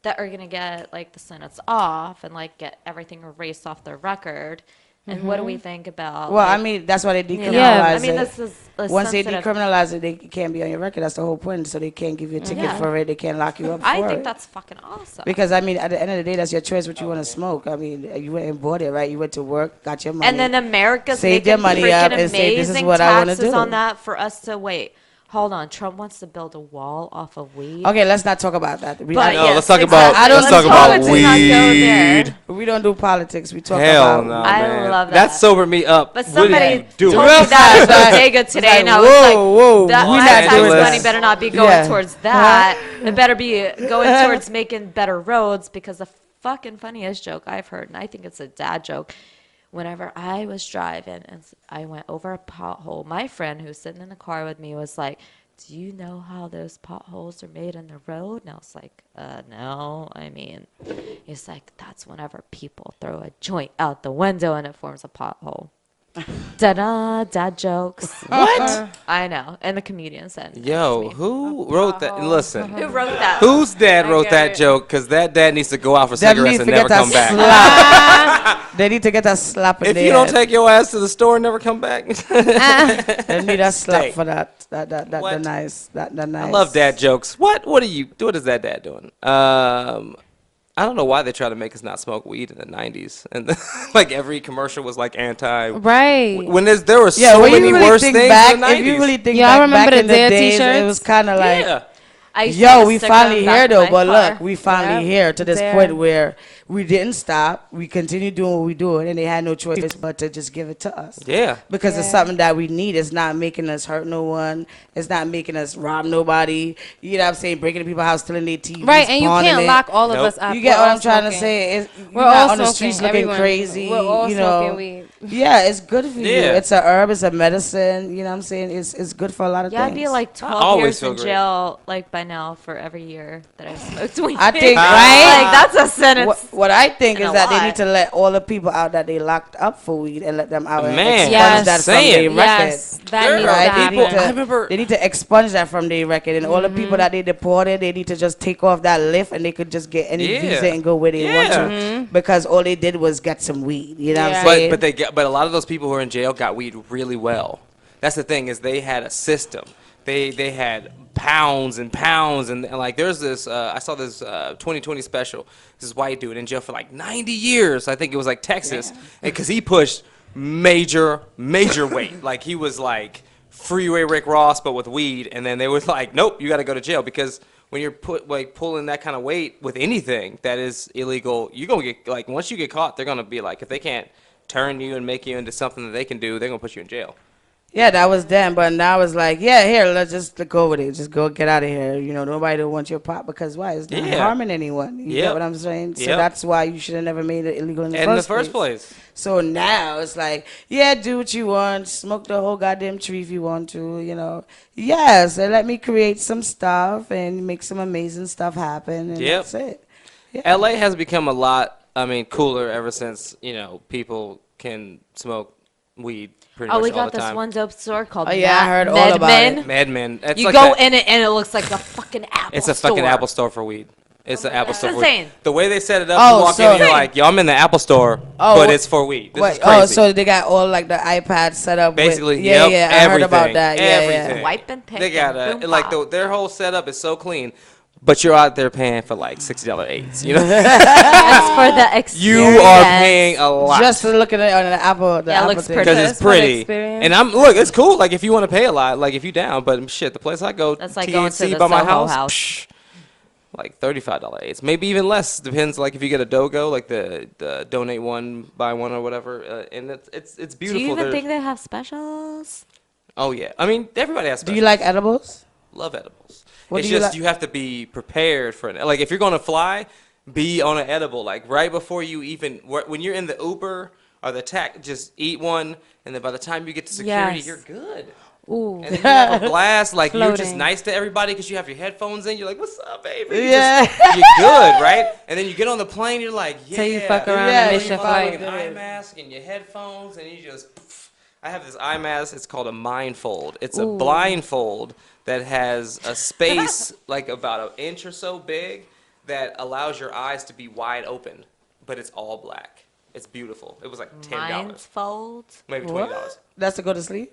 that are gonna get like the sentence off and like get everything erased off their record? And what do we think about? Well, I mean, that's why they decriminalize I mean, this is once they decriminalize it, they can't be on your record. That's the whole point. So they can't give you a ticket for it. They can't lock you up for it. I think that's fucking awesome. Because I mean, at the end of the day, that's your choice what you want to smoke. I mean, you went and bought it, right? You went to work, got your money, and then America's saved your money up and say, "This is what I want to do." On that for us to wait. Hold on, Trump wants to build a wall off of weed. Okay, let's not talk about that. Let's talk about weed. We don't do politics. We talk about. No, I love that. That sobered me up. But somebody told me that at Bodega today, and I was like, that tax money better not be going towards that. It better be going towards making better roads, because the fucking funniest joke I've heard, and I think it's a dad joke, whenever I was driving and I went over a pothole, my friend who was sitting in the car with me was like, do you know how those potholes are made in the road? And I was like, no. I mean, he's like, that's whenever people throw a joint out the window and it forms a pothole. Da-da, dad jokes. What? I know. And the comedian said. Yo, who wrote that? Listen. Who wrote that? Whose dad wrote that joke? Because that dad needs to go out for cigarettes and never come back. They need to get that slap in If you don't take your ass to the store and never come back. They need a slap for that. That nice. I love dad jokes. What is that dad doing? I don't know why they try to make us not smoke weed in the 90s. And like every commercial was like anti. Right. When there were so many worse things in the 90s. If you really think back in the days, it was kind of like, we finally here though. But look, we finally here to this point where we didn't stop. We continued doing what we doing, and they had no choice but to just give it to us. Yeah. Because it's something that we need. It's not making us hurt no one. It's not making us rob nobody. You know what I'm saying? Breaking into people's house, stealing their TVs. Right, and you can't lock all of us up. You get what I'm trying to say? We're all on the streets looking crazy. We're all smoking weed. Yeah, it's good for you. It's a herb. It's a medicine. You know what I'm saying? It's good for a lot of things. Yeah, I'd be like 12 years in jail, like by fine now for every year that I've smoked weed. I think, right? Like, that's a sentence. What I think and is a that they lot. need to let all the people out that they locked up for weed and let them out and Man, expunge that from their saying. record. Yes, that needs to Right? happen. I remember. They need to expunge that from their record, and all the people that they deported, they need to just take off that lift, and they could just get any Yeah. visa and go where they want to, because all they did was get some weed. You know what I'm saying? But a lot of those people who are in jail got weed really well. That's the thing, is they had a system. They had pounds and pounds, and like there's this I saw this 2020 special. This white dude in jail for like 90 years. I think it was like Texas, because he pushed major weight. Like he was like freeway Rick Ross, but with weed. And then they was like, nope, you got to go to jail, because when you're pulling that kind of weight with anything that is illegal, you're gonna get, like, once you get caught, they're gonna be like, if they can't turn you and make you into something that they can do, they're gonna put you in jail. Yeah, that was then, but now it's like, yeah, here, let's just go with it. Just go get out of here. You know, nobody will want your pot, because why? It's not harming anyone. You get what I'm saying? So that's why you should have never made it illegal in the first place. So now it's like, yeah, do what you want. Smoke the whole goddamn tree if you want to, you know. Yes, and let me create some stuff and make some amazing stuff happen, and that's it. Yeah. LA has become a lot, cooler ever since, people can smoke weed pretty much all the time. We got this one dope store called I heard all about it. Madmen. It's you like go in it and it looks like a fucking Apple store. It's a fucking Apple store for weed. It's an Apple store for insane. weed. The way they set it up, you walk in and you're like, yo, I'm in the Apple store, but it's for weed. This is crazy. So they got all like the iPads set up. Basically, I heard about that. Everything. Wipe and pick. They got their whole setup is so clean. But you're out there paying for like $60 eights, you know. That's for the experience. You are paying a lot just to look at it on the Apple. It looks pretty. Because it's pretty, and it's cool. Like if you want to pay a lot, like if you down, but shit, the place I go, that's like going to the by my Soho house. Psh, like $35 eights, maybe even less. Depends. Like if you get a Dogo, like the donate one buy one or whatever, and it's beautiful. Do you even think they have specials? Oh yeah, everybody has specials. Do you like edibles? Love edibles. What it's do you just you have to be prepared for it. Like if you're gonna fly, be on an edible. Like right before you even when you're in the Uber or the taxi, just eat one, and then by the time you get to security, you're good. Ooh. And then you have a blast. Like you're just Floating. nice to everybody because you have your headphones in. You're like, "What's up, baby?" Yeah. You're good, right? And then you get on the plane. You're like, "Yeah." Till you fuck around and miss your flight. With an eye mask and your headphones, and you just. I have this eye mask. It's called a mindfold. It's a blindfold that has a space like about an inch or so big that allows your eyes to be wide open, but it's all black. It's beautiful. It was like $10, Mindfold? maybe $20. That's to go to sleep.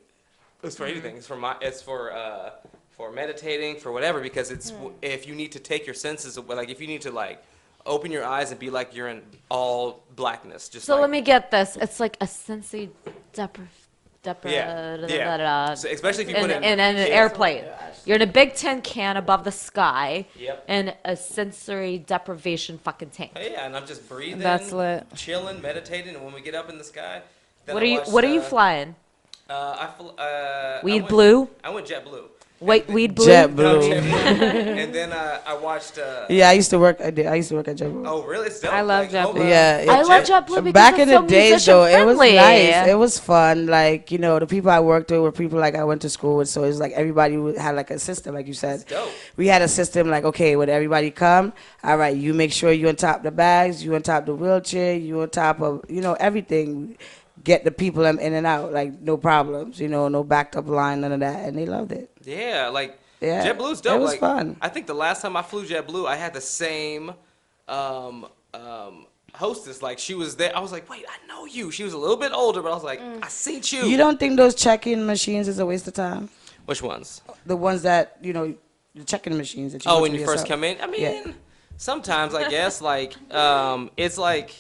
It's for anything. It's for meditating, for whatever. Because it's if you need to take your senses, like if you need to like open your eyes and be like you're in all blackness. Just So like, let me get this. It's like a sensory So especially if you put it in an airplane. You're in a big tin can above the sky in a sensory deprivation fucking tank. Yeah, and I'm just breathing, That's lit. chilling, meditating, and when we get up in the sky, then What are you flying? Weed I Blue? I went JetBlue. Wait, Weed Blue? JetBlue. And then I watched. Yeah, I used to work at JetBlue. Oh, really? It's dope. I love JetBlue. Yeah, I love JetBlue because back it's in so the days though, it was musician-friendly. nice. It was fun. Like the people I worked with were people like I went to school with. So it was like everybody had like a system, like you said. It's dope. We had a system like, okay, when everybody come, all right, you make sure you on top of the bags, you on top of the wheelchair, you on top of everything. Get the people in and out, like no problems, no backed up line, none of that, and they loved it. Yeah, like Yeah, JetBlue's dope. it was like, fun. I think the last time I flew JetBlue, I had the same hostess. Like she was there. I was like, wait, I know you. She was a little bit older, but I was like, I seen you. You don't think those check-in machines is a waste of time? Which ones? The ones that the check-in machines that you. Oh, go when to you first yourself. come in. I mean, sometimes I guess like it's like.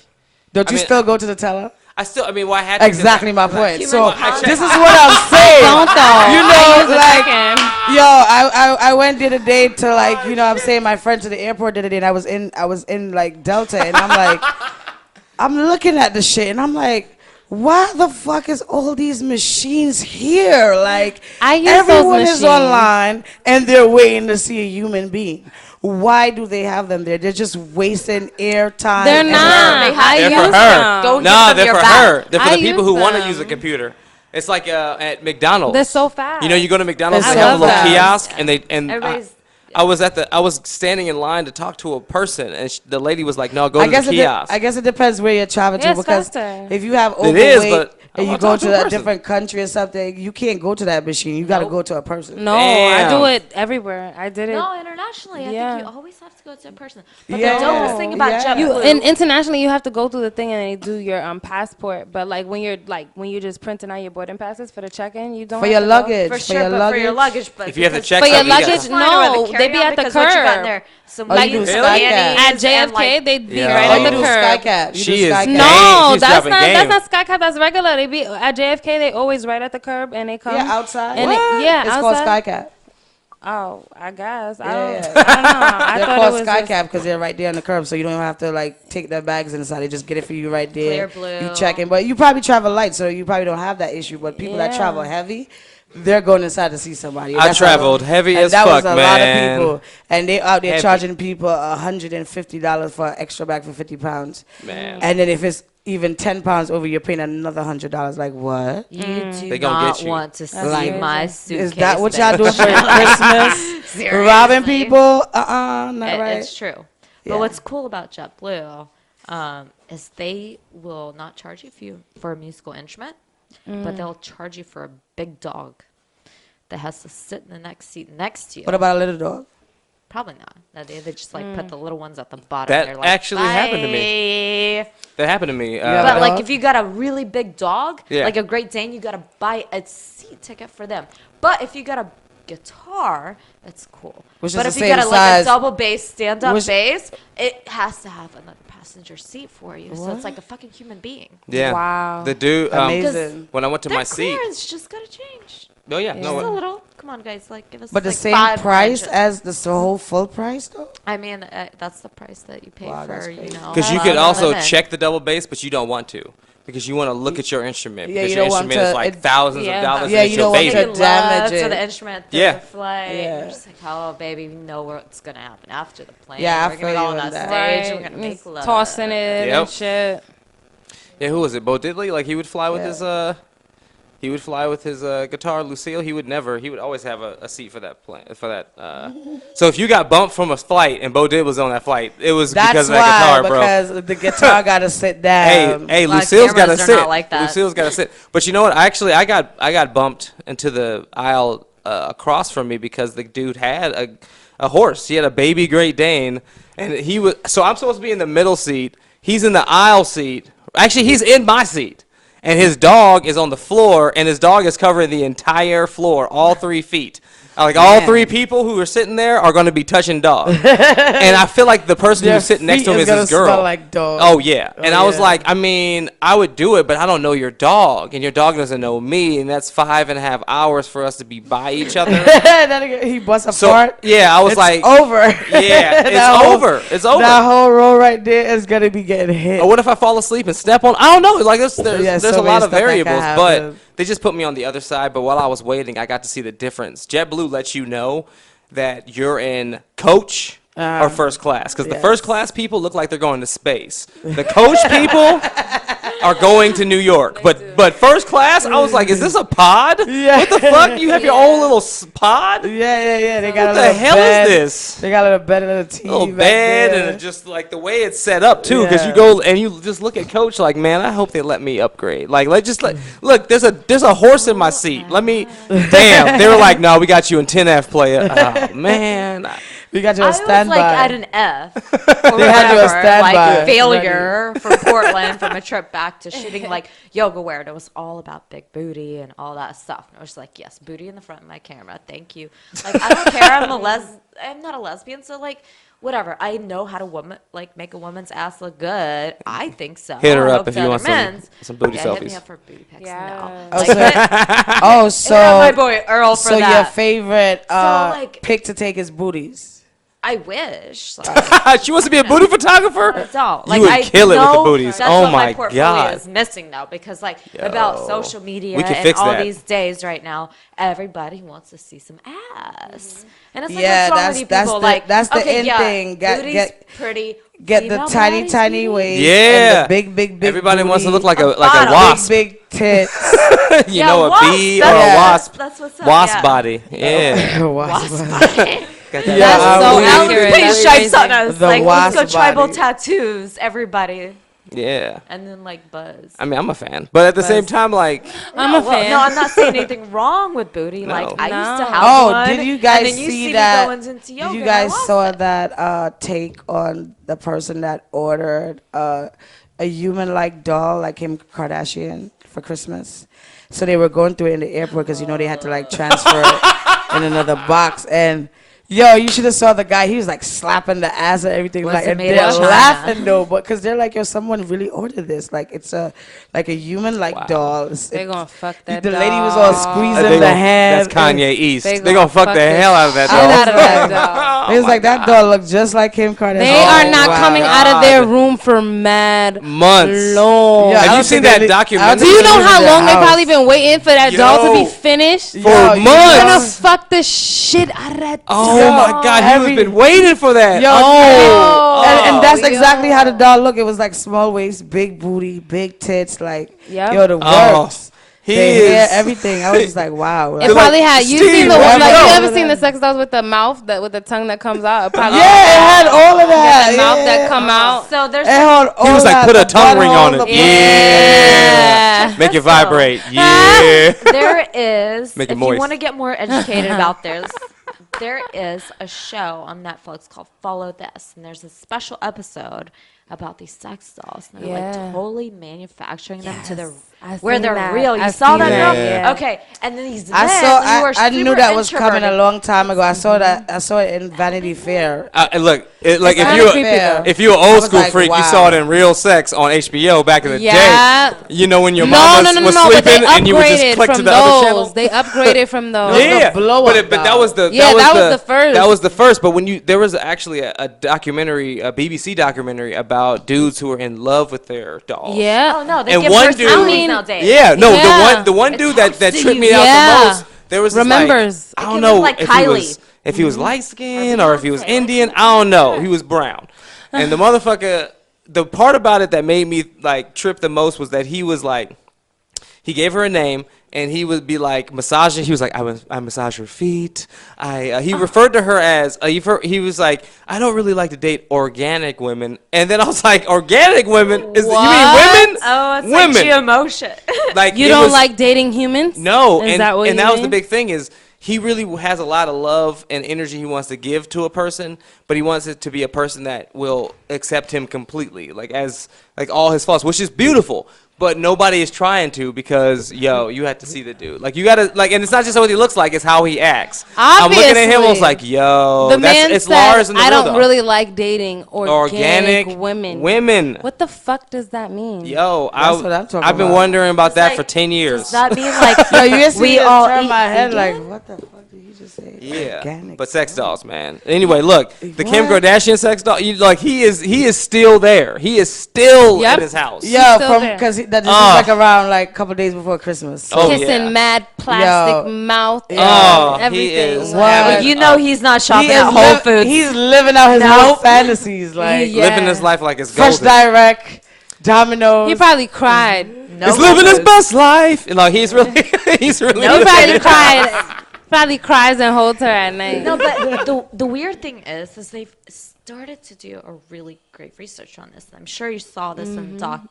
Don't you still go to the teller? I still. I mean, well, I had to. Exactly my point. Human So contact. this is what I'm saying. Like, Chicken. yo, I went the other day to like, I'm saying my friend to the airport the other day, and I was in like Delta, and I'm like, I'm looking at the shit, and I'm like, why the fuck is all these machines here? Like, I use everyone those is machines. online, and they're waiting to see a human being. Why do they have them there? They're just wasting air time. They're and not. They have- I They're use for her. them. Go No, give them they're your for back. her. They're for I the people use who want to them. use a computer. It's like at McDonald's. They're so fast. You go to McDonald's, I they have a love little that. kiosk, and Everybody's I was standing in line to talk to a person, and the lady was like, "No, go to the kiosk." I guess it depends where you're traveling to, it's because faster. if you have It is, overweight but I and you wanna go talk to a to a person. different country or something, you can't go to that machine. You got to go to a person. No, I Damn. do it everywhere. I did it. No, internationally, I Yeah. think you always have to go to a person. But Yeah. the dopest thing about Yeah. JetBlue, And internationally, you have to go through the thing and they do your passport. But like when you're just printing out your boarding passes for the check-in, you don't For have your to go. luggage. for sure, but for your luggage, but If you have to because- check For your something, you gotta- luggage, Fine, or no, the they be carry-on, at the because what you got in curb. there, some Oh, you like do some Sky mayonnaise Cap. At JFK, and, like, they'd be Yeah. right Oh, at you the do curb. Sky Cap. You She do is Sky Cap. Game. No, She's that's dropping not. game. That's not Sky Cap. That's regular. They be at JFK. They always right at the curb and they come. Yeah, outside. And What? yeah, It's outside. called Sky Cap. Oh, I guess. I Yeah, don't. yeah. I don't know. I They're thought called it was Sky just- Cap because they're right there on the curb, so you don't even have to like take their bags inside. They just get it for you right there. Clear blue. You check in, but you probably travel light, so you probably don't have that issue. But people that Yeah. travel heavy, they're going inside to see somebody. I That's traveled how- heavy and as that fuck, was a man. lot of people, and they out there Heavy. charging people $150 for an extra bag for 50 pounds. Man. And then if it's even 10 pounds over, you're paying another $100. Like what? You do They gonna not get you. want to see Like, my suitcase. Is that what y'all doing for bitch. Christmas? Seriously. Robbing people? Not right. It's true. Yeah. But what's cool about JetBlue is they will not charge you for a musical instrument, but they'll charge you for a big dog that has to sit in the next seat next to you. What about a little dog? Probably not. No, they just like put the little ones at the bottom. That They're like, actually happened to me. "Bye." That happened to me. Yeah, But like dog? if you got a really big dog, Yeah. like a Great Dane, you gotta buy a seat ticket for them. But if you got a guitar, that's cool. Which is but the if you same got like size. a double bass, stand up Which- bass, it has to have another passenger seat for you. So What? it's like a fucking human being. Yeah. Wow. The dude. Amazing. When I went to Their my seat. clearance just gotta change. Oh yeah. Just No. a little. Come on, guys. Like give us. But the like same 5 price inches. as the whole full price though? I mean, that's the price that you pay Wow, that's for. You crazy. know. Because you a could also lemon. check the double bass, but you don't want to. Because you want to look at your instrument. Yeah, Because you your don't want instrument is to- like it- thousands Yeah. of dollars. Yeah, and it's you your don't want baby. to Making damage love to it. the instrument through Yeah. the flight. Yeah. You're just like, oh, baby, we know what's going to happen after the plane. Yeah, I We're feel going to go you on on that that. stage. We're going to make love. Tossing it Yep. and shit. Yeah, who was it? Bo Diddley? Like he would fly with Yeah. his guitar. Lucille, he would always have a seat for that plane. So if you got bumped from a flight and Bo Diddley was on that flight, it was That's because of why, that guitar, bro. because the guitar gotta sit down. Hey, A lot of Lucille's got to cameras are sit. not like that. Lucille's got to sit. But you know what? I got bumped into the aisle across from me because the dude had a horse. He had a baby Great Dane, and he was. So I'm supposed to be in the middle seat. He's in the aisle seat. Actually, he's in my seat, and his dog is on the floor, and his dog is covering the entire floor, all 3 feet. Like all Man. 3 people who are sitting there are going to be touching dog, and I feel like the person Their who's sitting next feet to him is is gonna his girl. smell like dog. Oh yeah, and I was yeah. like, I mean, I would do it, but I don't know your dog, and your dog doesn't know me, and that's 5.5 hours for us to be by each other. Then he busts a So fart. yeah, I was It's like, over. yeah, it's That whole- over. It's over. That whole row right there is gonna be getting hit. Or what if I fall asleep and step on? I don't know. Like there's Yeah, there's so a many lot of stuff that can variables, happen. but they just put me on the other side. But while I was waiting, I got to see the difference. JetBlue lets you know that you're in coach or first class, because the yes. first class people look like they're going to space. The coach people are going to New York, but first class, I was like, is this a pod? Yeah. What the fuck? You have your own little pod? Yeah. They got What a the little hell bed. is this? They got a little bed and a little TV. Little back bed there. and just like the way it's set up too, because you Yeah. go and you just look at coach like, man, I hope they let me upgrade. Like, look, there's a horse in my seat. Let me, damn. They were like, no, we got you in 10F player. Oh man, We got you I a was standby. like at an F. Or They had you a whatever, standby. like failure from Portland from a trip back to shooting like yoga wear. And it was all about big booty and all that stuff. And I was like, yes, booty in the front of my camera. Thank you. Like I don't care. I'm not a lesbian. So like whatever. I know how to make a woman's ass look good. I think so. Hit her I up hope if the you other want men's. some booty Hit me selfies. up for booty pics Yeah. now. Oh, Like, so- but- Oh, my so boy Earl for so your that. favorite like- pick to take is booties. I wish. Like, She wants to be a booty photographer. don't. You Like, would I kill it with the know booties. That's Oh what my portfolio God. is missing now because about social media We could and fix all that. these days right now, everybody wants to see some ass, and it's like Yeah, what's wrong that's- with you that's people? the- Like that's the okay, in yeah, thing. booty's pretty. Get the Female tiny, body's tiny beauty. waist. Yeah. And the big. Everybody wants to booty, look like a bottom. wasp. Big tits. You know, a wasp, bee or that's- a wasp. That's what's up. Wasp yeah. body. Yeah. Wasp. Got that That's so Halloween. accurate. Pink That's stripes crazy. on us. The Like, let's go wasp tribal body. tattoos, everybody. Yeah. And then like Buzz. I mean, I'm a fan, but at the same time, like, I'm a fan. No, I'm not saying anything wrong with booty. No. Like I used to No. have one. Did you guys and then you see me that? going into yoga Did you and I guys lost saw it. that take on the person that ordered a human-like doll like Kim Kardashian for Christmas? So they were going through it in the airport because they had to like transfer it in another box. And yo, you should have saw the guy. He was like slapping the ass and everything. Was Like, it and made in they're China? laughing though, but because they're like, yo, someone really ordered this. Like it's a human-like doll. They're gonna fuck that The dog. lady was all squeezing they the gon- hand. that's Kanye East. They They gonna fuck the hell out of that shit dog. out of that dog. It was like that doll looked just like Kim Kardashian. They are not wow. coming out of their room for mad Months. long. Yeah, I Have don't you seen think that they- documentary? Do you know Leaving how their long they've house. probably been waiting for that doll to Yo. be finished? For Yo, you They're gonna months? fuck the shit out of that Oh dog. my God, Every- you've been waiting for that. Yo, Oh. and that's Yo. exactly how the doll looked. It was like small waist, big booty, big tits, like Yep. yo, the Oh, works, he the hair, is- everything. I was just like, wow. It Like, probably had. You Steve, seen the where'd like? you You go? ever seen the sex dolls with the mouth with the tongue that comes out? It probably yeah, it had all of that. the mouth yeah. that come out. So there's It had all He was like, that, put a the tongue ring butthole, on it. the- Yeah. Make it this out. vibrate. Yeah. there is Make it if you moist. want to get more educated about this, there is a show on Netflix called Follow This, and there's a special episode about these sex dolls, and they're Yeah. like totally manufacturing them to the I've where seen they're that. real. You I've saw seen that, that, girl? yeah. Okay, and then these men I who are I knew super that was coming a introverted. long time ago. I saw that. I saw it in Vanity Fair. Look, like It's if kinda you creepy, though. if you're an I old was school like, freak, you wow. saw it in Real Sex on HBO back in the Yeah. day. You know when your No, mama no, no, was no, but they sleeping and you would just upgraded click to from the other channel. those. They upgraded from those. Yeah, the blow-up but that doll. was the Yeah, that was the first. That was the first. But when there was actually a documentary, a BBC documentary about dudes who were in love with their dolls. Yeah. Oh no, they And give one personalities dude- I mean, nowadays. Yeah, no, Yeah. the one It dude talks that to tripped you. me out Yeah. the most. There was this, Remembers. Like, I It don't was know like if he was light skinned or if he was Indian. I don't know. He was brown, and the motherfucker. The part about it that made me like trip the most was that he was like, he gave her a name. And he would be like massaging. He was like, I massage her feet. He referred to her as. He was like, I don't really like to date organic women. And then I was like, organic women? You mean women? Oh, it's women. like emotion. Like You it don't was- like dating humans? No, Is and that what and you that was the mean? big thing is he really has a lot of love and energy he wants to give to a person, but he wants it to be a person that will accept him completely, like all his faults, which is beautiful. But nobody is trying to because you have to see the dude. Like you gotta and it's not just what he looks like; it's how he acts. I'm looking at him. I was like, The man it's said, Lars and the I real don't dog. really like dating organic women. Women. What the fuck does that mean? Yo, That's what I'm talking I've been about. wondering about It's that like, for 10 years. Does that mean like Yo, you used to we all turn eat my head vegan? like, what the fuck did you just say? Yeah, Organic. but sex dolls, man. Anyway, look, the Kim What? Kardashian sex doll. He is still there. He is still Yep. at his house. Yeah, still there. because this is like around like a couple days before Christmas. So Oh, Kissing yeah. mad plastic Yo. mouth. Oh, and he everything. is What? having You know he's not shopping he at is Whole Foods. He's living out his No. whole fantasies, like Yeah. living his life like it's Fresh golden. Direct, Domino's. He probably cried. He's living his best life. You know, he's really, he's really. He probably cried. Probably cries and holds her at night. No, but the weird thing is they've started to do a really great research on this. I'm sure you saw this in Doc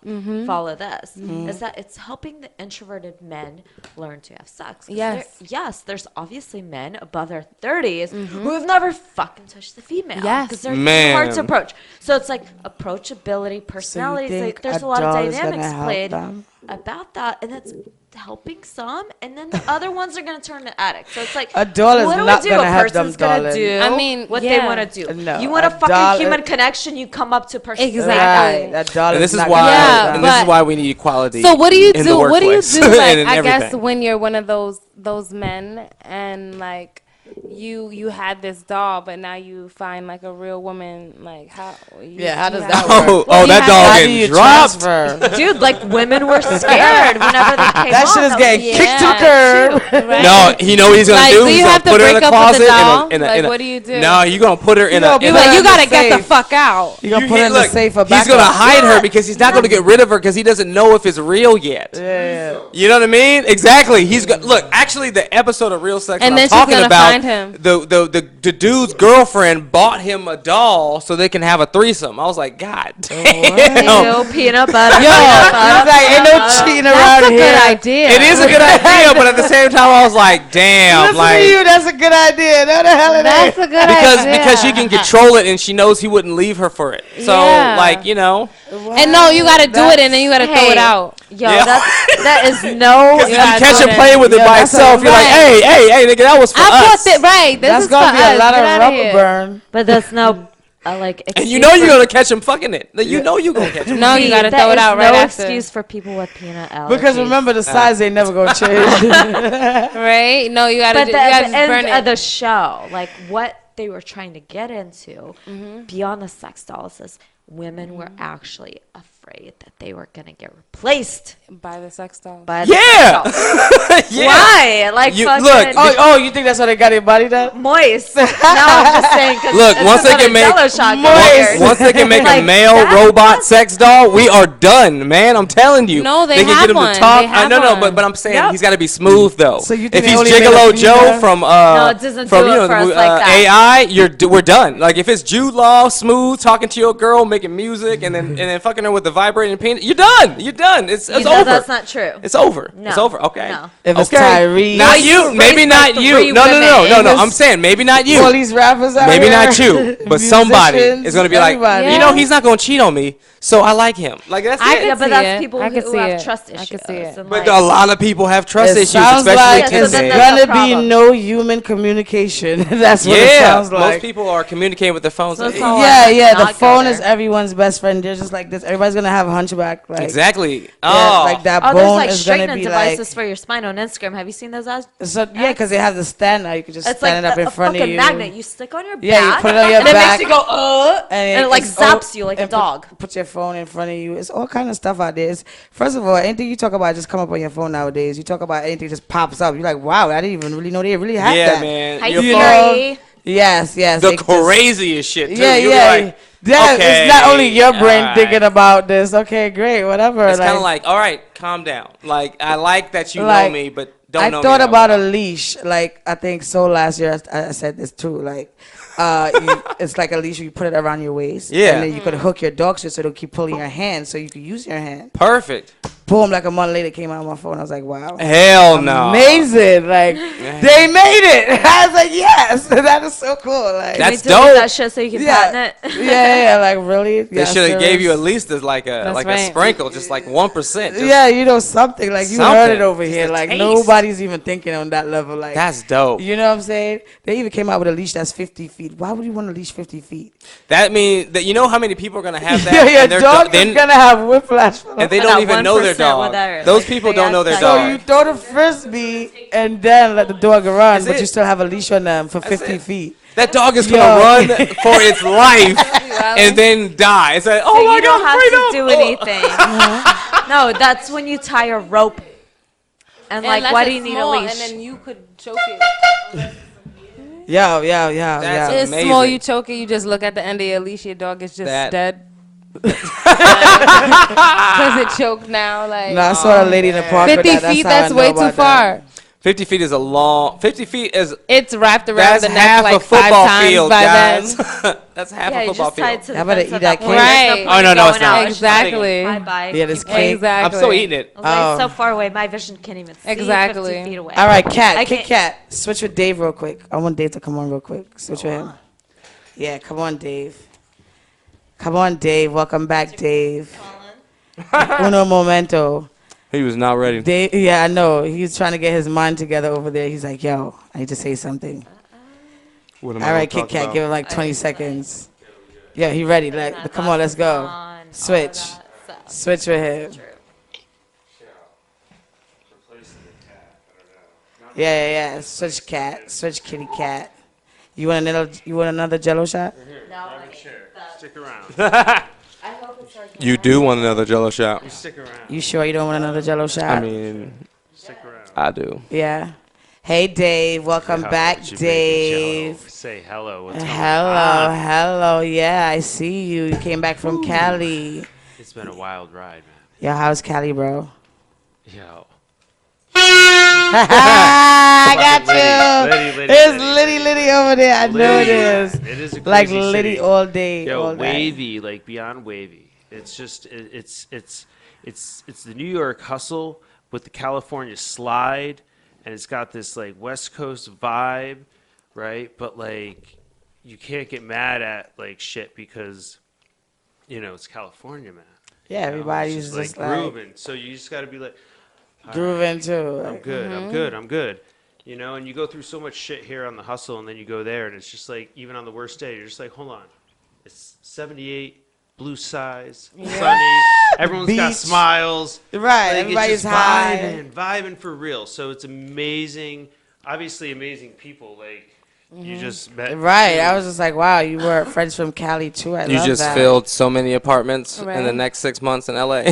Follow This. Is that it's helping the introverted men learn to have sex. 'Cause Yes. there's obviously men above their 30s who have never fucking touched the female. Yes. Because they're Man. hard to approach. So it's like approachability, personalities. think There's a a lot of doll is gonna dynamics help played them? about that, and it's helping some, and then the other ones are gonna turn to addicts. So it's like A doll is what do not we do? gonna A have them person's gonna darling. do. I mean, what yeah. they want to do. No, You want a a fucking doll human is- connection? You come up to a person. Exactly. Right, that doll And is this is not why. gonna Yeah, help them. and this is but- why we need equality. So what do you in do? the What do you workplace do? Like and in I guess everything. when you're one of those men and like you had this doll, but now you find like a real woman. Like how? Yeah, how does you that have- work? Oh, you that have- dog How do getting you dropped. transfer? Dude, like women were scared whenever they came That on. shit is getting Yeah. kicked to the curb. Right? No, you know what he's gonna Like, do? do He's you gonna have to put her in break a up with closet. the doll? In a, Like, in a, what do you do? No, you're gonna put her in You a. gonna In put You're her like, in you the gotta get the safe. fuck out. You gonna put her in look, the safe for he's backup. gonna hide her because he's not gonna get rid of her because he doesn't know if it's real yet. Yeah. You know what I mean? Exactly. He's look. Actually, the episode of Real Sex And that then I'm she's talking gonna about find find him. The dude's girlfriend bought him a doll so they can have a threesome. I was like, God damn. No peanut butter. Yo, he's like, ain't no cheating around That's a here. good idea. It is a good idea, but at the same time, I was like, damn, Listen like to you, that's a good idea. No, the hell it That's ain't. a good idea. because she can control it and she knows he wouldn't leave her for it. So Yeah. like, you know, And no, you gotta do it and then you gotta throw it out. Yo, Yeah. that is no. because if you gotta catch do him it. playing with it Yo, by that's itself, a- you're like, Right. hey, nigga, that was for I us. bought it right. This That's is gonna for be a us. lot Get of outta rubber here. burn. But that's no, like. And you excuse know you're for- gonna catch him fucking it. Like, you know you're gonna catch him. No, you gotta that throw it is out right no after. excuse for people with peanut allergies. Because remember, the size ain't never gonna change. Right? No, you gotta But do, the, you at gotta the just burn end it. of the show, like what they were trying to get into beyond the sex dolls is women were actually afraid that they were gonna get replaced By the sex doll. by the Yeah. sex dolls. Yeah. Why? Like You- fucking look, Oh, you think that's why they got their body done? moist. No, I'm just saying. 'Cause Look, this once is they what can a make- Jell-O shot Moist. compared. Once they can make a Like, male that- robot sex doll, we are done, man. I'm telling you. No, they can have get him one. to talk. They have no, one. but I'm saying Yep. he's got to be smooth though. So you if think they he's only made a Gigolo Joe female? from No, it doesn't from do it for us like that. AI, we're done. Like if it's Jude Law, smooth, talking to your girl, making music, and then fucking her with the vibrating penis, you're done. You're done. It's You know over. that's not true. It's over. No. It's over. Okay. No. If it's Okay. Tyrese. Not Raised- you. Maybe raised not by you. three No. women. I'm saying maybe not you. All these rappers out Maybe here, not you, but somebody musicians, is gonna be like, everybody. Yeah. you know, he's not gonna cheat on me, so I like him. Like that's I it. could Yeah, but see that's it. people I could who see have it. trust I issues. could see it. and, But like- a lot of people have trust It issues, sounds especially like Yeah, so it's then today. that's gonna a be problem. no human communication. That's what it Yeah, sounds like. most people are communicating with their phones. So it's Like, all Yeah, like, yeah. The not go phone there. is everyone's best friend. They're just like this. Everybody's gonna have a hunchback. Like, exactly. Yeah, Oh, like that Oh, there's bone like is gonna straightening be devices like. for your spine on Instagram. Have you seen those ads? So yeah, because they have the stand now. You can just It's stand like it up in a front of fucking you. magnet. You stick on your Yeah, you back, put it on your and it back. makes you go, and it like it's zaps you like a and dog. Put your phone in front of you. It's all kind of stuff out there. First of all, anything you talk about just come up on your phone nowadays. You talk about anything just pops up. You're like, wow, I didn't even really know they really had yeah, that. man. Hi, Your You phone, know, Siri. Yes, the it just- craziest shit too. Yeah, You'll be yeah. like, That okay, it's not only your brain alright. thinking about this. Okay, great, whatever. It's kind of like, all right, calm down. Like I like that you know Like, me, but don't I know thought me that about well. a leash. Like I think so last year I said this too. Like it's like a leash you put it around your waist. Yeah. And then you could hook your dog to it so it'll keep pulling your hand so you can use your hand. Perfect. Boom, like a month later it came out on my phone. I was like, wow. Hell no. Amazing. Like they made it. I was like, yes. That is so cool. Like That's We delete dope. that shit so you can yeah. patent it. yeah, like really? They Yeah, should have gave you at serious? least as like a That's a right. sprinkle, just like 1%. Just, Yeah, you know something. Like you heard Something. it over Just here. a Like taste. nobody's even thinking on that level. Like That's dope. you know what I'm saying? They even came out with a leash that's 50 feet. Why would you want a leash 50 feet? That means that you know how many people are gonna have that, Yeah, your and their dog then- is gonna have whiplash. and they And don't that even know their 1% dog. whatever, Those like, people they don't know act their like- So dog. you throw the frisbee and then let the dog run, That's but you it. still have a leash on them for That's 50 it. feet. That dog is Yo. gonna run for its life and then die. It's like, oh So my you don't god, have freedom! to do anything. No, that's when you tie a rope. And like, Unless why do it's you need small a leash? And then you could choke it. Yeah. That's It's amazing. small, you choke it, you just look at the end of your leash, your dog is just That- dead. Because it choked now. Like No, I saw a lady in the park. with 50 that. That's feet, how I that's know way too about that. far. 50 feet is a long. 50 feet is It's wrapped around that's the neck half like a football 5 times field, by guys. then. That's half Yeah, a you football just tie it field. to the How about fence to at eat that that point. cake? There's Right. point Oh, no, in no, it's going not. out. Exactly. Bye-bye. Yeah, this Keep cake. Exactly. I'm still eating it. I was like, Oh. so far away, my vision can't even see Exactly. 50 feet away. All right, Cat, I Kit can't- Kat, switch with Dave real quick. I want Dave to come on real quick. Switch with him. Yeah, come on, Dave. Come on, Dave. Welcome back, Dave. Uno momento. He was not ready. Dave, yeah, I know. He's trying to get his mind together over there. He's like, yo, I need to say something. What am All right, Kit Kat, give him like 20 seconds. Yeah, he ready. Like, come on, let's go. Switch. Switch with him. Yeah. Switch cat. Switch kitty cat. You want another Jello shot? Stick around. You do want another Jello shot? Stick around. You sure you don't want another Jello shot? I mean, Stick around. I do. Yeah. Hey, Dave. Welcome back, Jamaica Dave. Jello. Say hello. What's going Hello, on? hello. Yeah, I see you. You came back from Cali. It's been a wild ride, man. Yo, how's Cali, bro? Yo. I got you. Liddy, It's Liddy over there. I know it is. It is a crazy Like city. Liddy all day. Yo, all night. wavy, like beyond wavy. It's just it's the New York hustle with the California slide, and it's got this like West Coast vibe, right? But like you can't get mad at like shit because it's California, man. Yeah, everybody's It's just like like grooving. So you just got to be like, grooving too. I'm good, I'm good, I'm good. And you go through so much shit here on the hustle, and then you go there, and it's just like, even on the worst day, you're just like, hold on. It's 78, blue skies, sunny, everyone's got Beach. smiles. Right, Like, everybody's it's just high. vibing for real. So it's amazing, obviously amazing people. Like, you just met. Right, I was just like, wow, you were friends from Cali too. I You love just that. filled so many apartments in the Right. next 6 months in LA.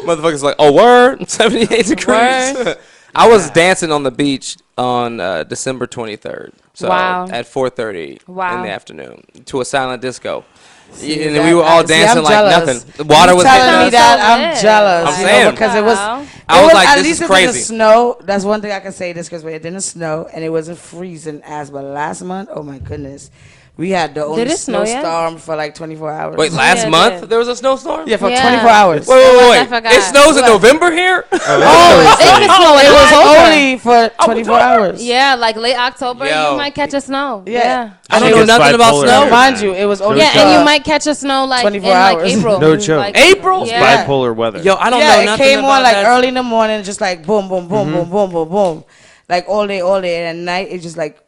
Motherfuckers like, oh, word, 78 degrees. Word. I was dancing on the beach on December 23rd. So Wow. at 4:30 in Wow. the afternoon to a silent disco. See, And that- we were all see, dancing I'm like jealous. nothing. The water You was telling hitting me us. that So I'm lit. jealous. I'm you know, saying. because it was. Wow. I was like, at this least is it didn't crazy. snow. That's one thing I can say. This because it didn't snow and it wasn't freezing as. But last month, oh my goodness, we had the only it snow yet? snowstorm for like 24 hours. Wait, last Yeah, it month did. there was a snowstorm? Yeah, for Yeah. 24 hours. Wait, I wait. forgot. It snows in November here? It can snow in It was October. only for 24 hours. Yeah, like late October, Yo. you might catch a snow. Yeah. Yeah. I don't She know gets nothing about bipolar snow. after Mind that. you, it was No only Yeah, joke. and you might catch a snow like 24 in like hours. April. No joke. Like, April? Yeah. Bipolar weather. Yo, I don't yeah, know it nothing came about on like that. early in the morning, just like boom, boom, boom, boom, boom, boom, boom, like all day, and at night it just like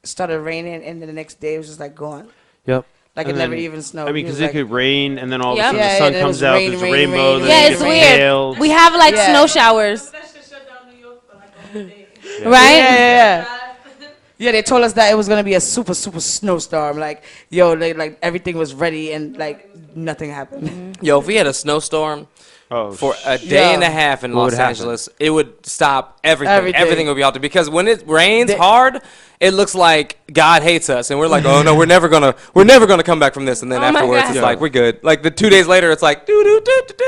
started raining, and then the next day it was just like gone, Yep. like And it never then- even snowed. I mean, It was because it like- could rain, and then all of a Yep. sudden Yeah, the sun yeah, it comes was out. rain, There's a rain, rainbow. rain, then Yeah, you it's get weird. hail. We have like Yeah. snow showers. Yeah, Right? yeah. Yeah, they told us that it was gonna be a super snowstorm. Like, yo, like everything was ready, and like nothing happened. Yo, if we had a snowstorm Oh, for a day Yeah. and a half in What Los would happen? Angeles, it would stop everything. Everything. Everything would be altered because when it rains They- hard, it looks like God hates us, and we're like, oh no, we're never gonna come back from this. And then Oh my afterwards, God. it's Yeah. like we're good. Like the 2 days later, it's like do do do do do,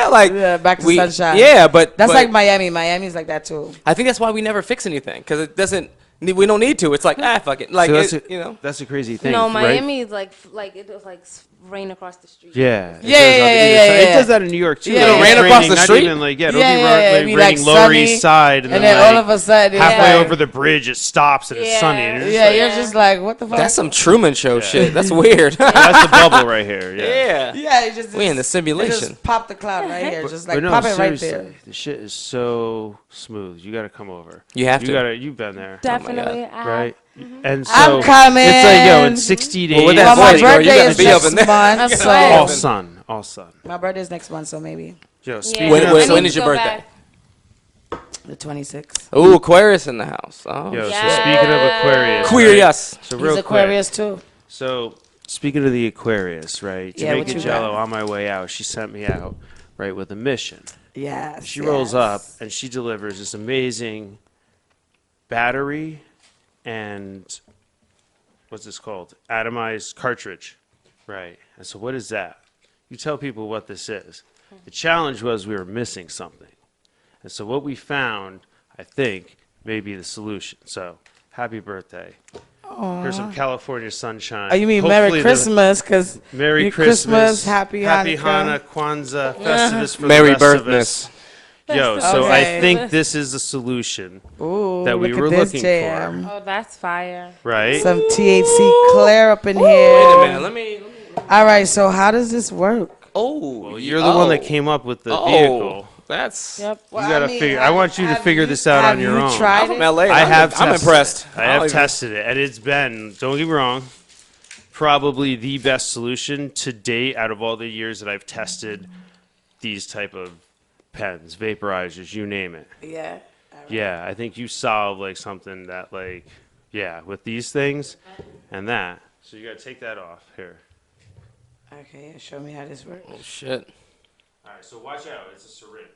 yeah, like Yeah, back to sunshine. Yeah, but That's but like Miami. Miami's like that too. I think that's why we never fix anything because it doesn't. We don't need to. It's like fuck it. Like So that's it, that's a crazy thing. No, right? Miami is like it was like rain across the street. Yeah. Yeah, It does yeah, on yeah, either yeah, side. yeah. It does that in New York too. Yeah, It'll yeah. rain Rain across the not street? Even like Yeah, it'll yeah, yeah, it'd be be raining like Lower sunny, East Side, and And then then all like, of a sudden, it's halfway like, over the bridge, it stops and it's Yeah. sunny. And you're just yeah, like, you're just like, what the fuck? that's some Truman Show shit. That's weird. that's the bubble right here. Yeah. yeah. Yeah, it just We in the It simulation. just pop the cloud right here, just like But no, pop it right seriously, there. the shit is so smooth. You got to come over. You have to. You've been there, Definitely. right? And so I'm coming. It's like yo, in 60 days. Well, with Well, that my voice, bro, you birthday gotta is be up next in there. month, That's so right. all sun, all sun. my birthday is next month, so maybe Yo, Yeah. speaking When- of when- I sun- when need is to your go birthday? back. the 26th. Ooh, Aquarius in the house. Oh, Yo, Yeah. so speaking of Aquarius, queer, right? yes. So He's real quick. Aquarius too. So speaking of the Aquarius, right? Yeah, what Jamaica you Jello got? on my way out, she sent me out, right, with a mission. Yes. She rolls up yes. and she delivers this amazing battery and what's this called? Atomized cartridge. Right. And so what is that? You tell people what this is. The challenge was we were missing something. And so what we found, I think, may be the solution. So happy birthday. Here's some California sunshine. Oh, you mean Hopefully Merry the- Christmas? Because Merry Christmas, Christmas, Happy Happy Hanukkah. Kwanzaa, Festivus for Merry the rest of us. birthmas. Yo, Festivus. so Okay. I think this is the solution, Ooh, that we look were at this looking jam. Oh, that's fire. right? Some THC Claire up in Wait a here. minute. Let me. All right, so how does this work? Oh, Well, you're the one that came up with the Oh, vehicle. that's. Yep. You gotta figure. I want you to figure this out on your own. I'm Tried from it? LA. I have. I'm tested impressed. it. I have tested it, and it's been. Don't get me wrong. Probably the best solution to date out of all the years that I've tested these type of pens, vaporizers, you name it. Yeah. Yeah, I think you solve like something that like, yeah, with these things and that. So you gotta take that off here. Okay, show me how this works. Oh shit. All right, so watch out. It's a syringe.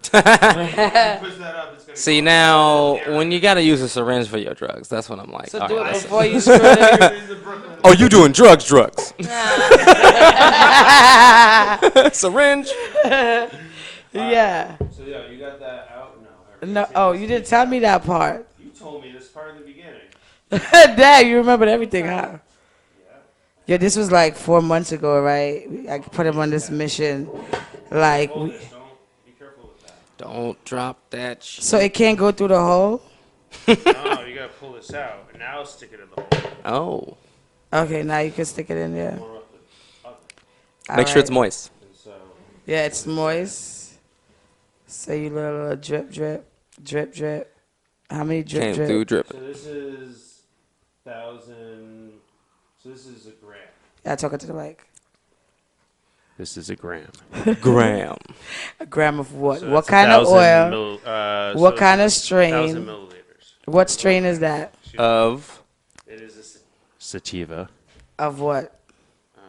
Push that up. It's gonna See go now, down. when you gotta use a syringe for your drugs, that's when I'm like, So all do right, it before you screw it. oh, you doing drugs? Syringe. Yeah. So yeah, you got that out. No, here No, oh, you didn't tell me that part. You told me this part in the beginning. Dad, you remembered everything, huh? Yeah, this was like 4 months ago, right? I put him on this mission. Like, Hold this. Don't be careful with that. Don't drop that shit. so it can't go through the hole? No, you gotta pull this out and now stick it in the hole. Oh. Okay, now you can stick it in there. More up Make sure it's moist. and so Yeah, it's moist. So you little drip, drip, drip, drip. How many drip, Came drip? through dripping. So this is 1,000. So this is a gram. Yeah, talking to the mic. This is a gram. Gram. A gram of what? So What that's kind of 1,000 oil? what What kind of 1,000 strain? milliliters. What strain is that? Of. It is a sativa. Of what? Uh,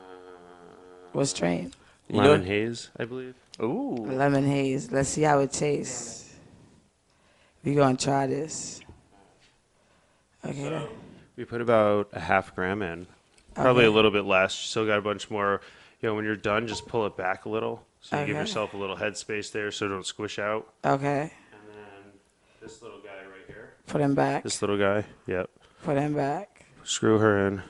What strain? You lemon know- haze, I believe. Ooh. Lemon haze. Let's see how it tastes. We gonna try this. Okay. So we put about a half gram in. Probably Okay. a little bit less. Still got a bunch more. You know, when you're done, just pull it back a little. So you give Okay. yourself a little headspace there so don't squish out. Okay. And then this little guy right here. Put him back. This little guy. Yep. Put him back. Screw her in.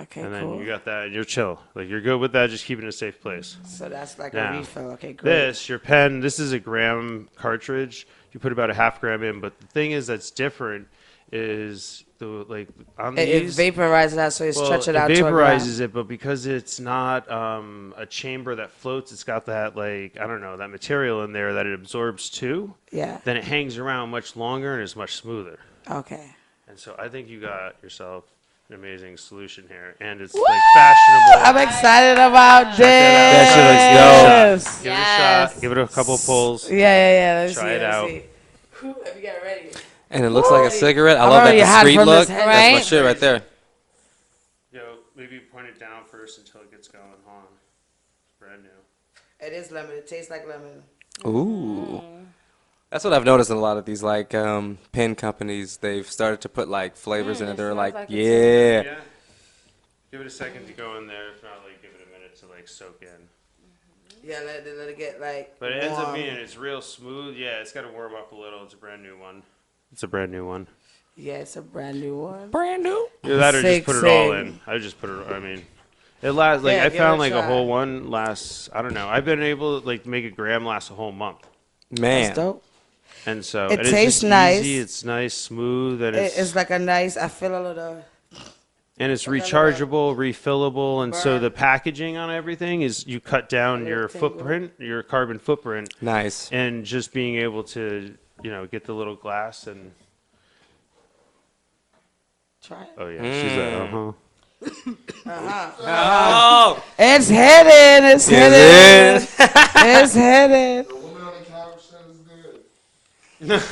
Okay, And then cool. you got that and you're chill. Like you're good with that, just keep it in a safe place. So that's like Now, a refill. Okay, great. This, your pen, this is a gram cartridge. You put about a half gram in, but the thing is that's different is the like on It these vaporizes that, so it stretches it out to a gram. vaporizes it, but because it's not a chamber that floats, it's got that like I don't know that material in there that it absorbs too. Yeah. Then it hangs around much longer and is much smoother. Okay. And so I think you got yourself an amazing solution here, and it's like fashionable. I'm excited about this. That shit looks Give it a shot. Give it a couple pulls. Yeah. Let's Try see. it let's out. see. Whew, let me get ready. And it looks like a cigarette. I I'm love already that hot discreet from look. this head. That's my Right? shit right there. Yo, maybe point it down first until it gets going. Hold on. It's brand new. It is lemon. It tastes like lemon. Ooh. That's what I've noticed in a lot of these like pen companies. They've started to put like flavors in it. it They're smells like, like it's yeah. Yeah. Give it a second to go in there. If not, like give it a minute to like soak in. Yeah, let it get like. But it ends up warm. being it's real smooth. Yeah, it's got to warm up a little. It's a brand new one. It's a brand new one. Yeah, it's a brand new one. Brand new. Either that or Sick, just put it all sick. in. I just put it. I mean, it lasts. Like Yeah, I give it found a like a try. whole one lasts. I don't know. I've been able to like make a gram last a whole month. Man. That's dope. And so It and it's tastes just nice. Easy, it's nice, smooth, and It's like a nice. I feel a little. and it's rechargeable, refillable, and so Burn. the packaging on everything is you cut down your Everything footprint, your carbon footprint, Nice. and just being able to get the little glass and Try it. oh yeah, she's like Oh. It's hidden. It's hidden. Is it? It's hidden. The woman on the couch said it's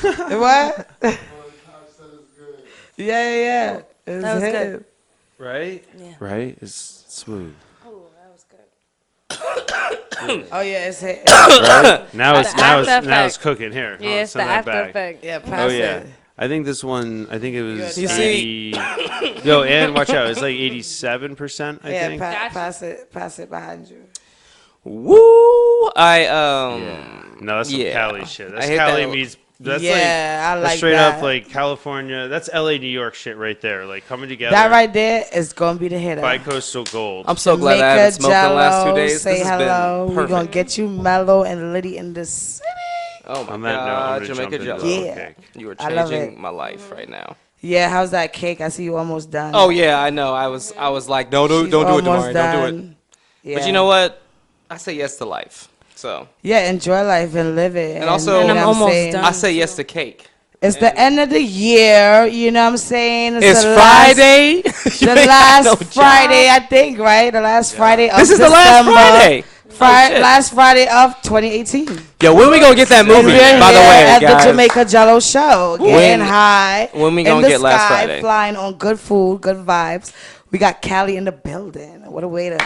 good. What? The woman on the couch said it's good. Yeah. It's That was good. hidden. right, Yeah. right, it's smooth. Oh, that was good. Oh yeah, it's hidden. Right now it's The now it's after now it's effect. cooking here. Yeah, it's the send that after back. effect. Yeah, Oh pass yeah. it. I think this one. I think it was. You see- 80 Yo, and watch out! It's like 87%. I Yeah, think. pass it behind you. Woo. No, that's some yeah. Cali shit. I That's hate Cali that. meets. That's Yeah, I like like that's straight that. up like California. That's LA, New York shit right there. Like coming together. That right there is gonna be the hitter. Bi-coastal gold. I'm so glad I haven't smoked the last 2 days. Say This has hello. been We're perfect. gonna get you mellow and litty in the city. Oh my On that note, I'm God, gonna jump Jamaica into Jello. the Yeah. cake. You are I love changing it. my life right now. Yeah, how's that cake? I see you almost done. Oh yeah, I know. I was like, don't do She's it, almost Damari, don't do it. done. But Yeah. you know what? I say yes to life. So Yeah, enjoy life and live it. And also- you know And what I'm almost saying? done. I say yes to cake. It's the end of the year. You know what I'm saying? It's the Friday. Last, You the ain't got last no job. Friday, I think, right? The last Friday of This is the last December. Friday. Oh, shit. Last Friday of 2018. Yo, when we gonna get that movie? We're By the here way, at guys. the Jamaica Jello show, getting When- high. when we in gonna the get last sky, Friday? Flying on good food, good vibes. We got Cali in the building. What a way to.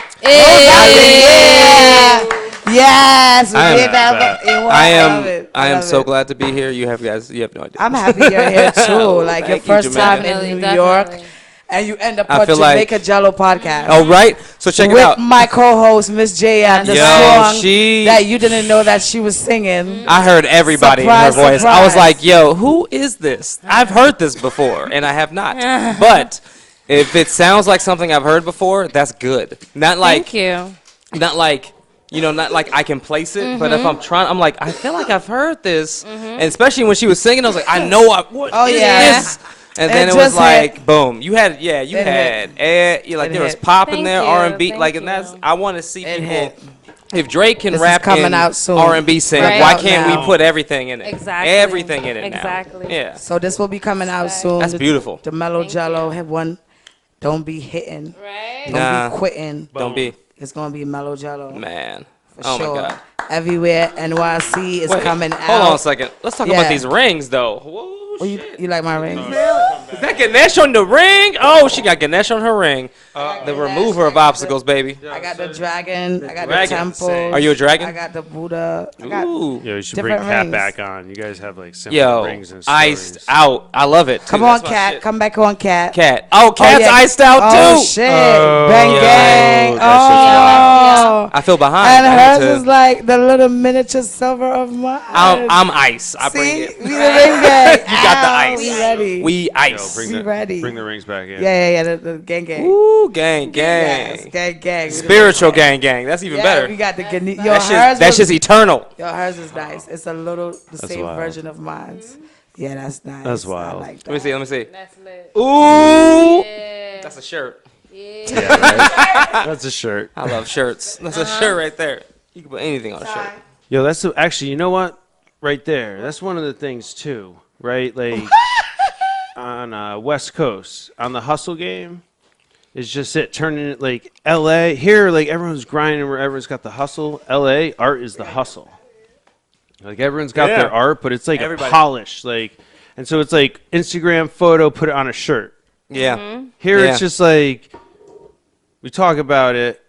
Yeah. Yes, we I am- did that. It was- I love am. it. I am love so it. glad to be here. You have no idea. I'm happy you're here too. Like your Thank you, first time Jamaica. in New Definitely, York, definitely. and you end up I on feel like- Jamaica Jello podcast. Oh, right. So check it With out. my co-host, Miss JM, the Yo, song she- that you didn't know that she was singing. I heard everybody Surprise, in her voice. I was surprise. like, yo, who is this? I've heard this before, and I have not. But if it sounds like something I've heard before, that's good. Not like, Thank you. not like, not like I can place it, but if I'm trying, I'm like, I feel like I've heard this. And especially when she was singing, I was like, I know what Oh, is yeah. this? And It then it was just like, hit. boom. You had, you It had, you like It there was hit. pop in Thank there, you, R&B, thank like, and that's, you. I want to see It people. hit. If Drake can This is rap coming in out soon. R&B sing, Right. why Out can't now. we put everything in it? Exactly. Everything in it now. Exactly. Yeah. So this will be coming out soon. That's beautiful. The Mellow Thank Jello you. have one. Don't be hitting. Right? Don't Nah. be quitting. Don't be, It's gonna be Mellow Jello. man. For Oh sure. my God. Everywhere NYC is Wait, coming out. hold on a second. Let's talk Yeah. about these rings, though. Whoa, Oh, shit. you like my ring? Is that Ganesh on the ring? Oh, she got Ganesh on her ring. The remover of obstacles, baby. I got the dragon. I got dragon. the temple. Are you a dragon? I got the Buddha. I got Ooh. Yo, you should bring different Cat rings. back on. You guys have like similar Yo, rings and iced stories. out. I love it. Come too. on, That's my Cat. shit. Come back on, Cat. Cat. Oh, Cat's yeah. iced out Oh too. shit! Oh, Bang yeah. bang! That's just Oh, I feel behind. and I hers need to- is like the little miniature silver of mine. I'm ice. I See, bring it. we the ring gang. You got the Ow, ice. We ready? We Yo, ice. bring We the, ready. Bring the rings back in. Yeah. The gang gang. Ooh, gang, Yes, gang. gang. We the Spiritual ring gang. That's even Yeah, better. we got the Yo, That's hers just was- eternal. Yo, hers is nice. It's a little the same wild. version of mine. Yeah, that's nice. That's I wild. like that. Let me see. That's lit. Ooh. Yeah. That's a shirt. That's a shirt. I love shirts. That's a shirt right there. You can put anything on a shirt. Yo, that's actually, you know what? Right there. That's one of the things too, right? Like on West Coast, on the hustle game, is just it. Turning it like L.A. Here, like everyone's grinding where everyone's got the hustle. L.A. art is the hustle. Like everyone's got Yeah. their art, but it's like Everybody. a polish, like, and so it's like Instagram photo, put it on a shirt. Yeah. Here Yeah. it's just like we talk about it,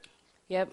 Yep.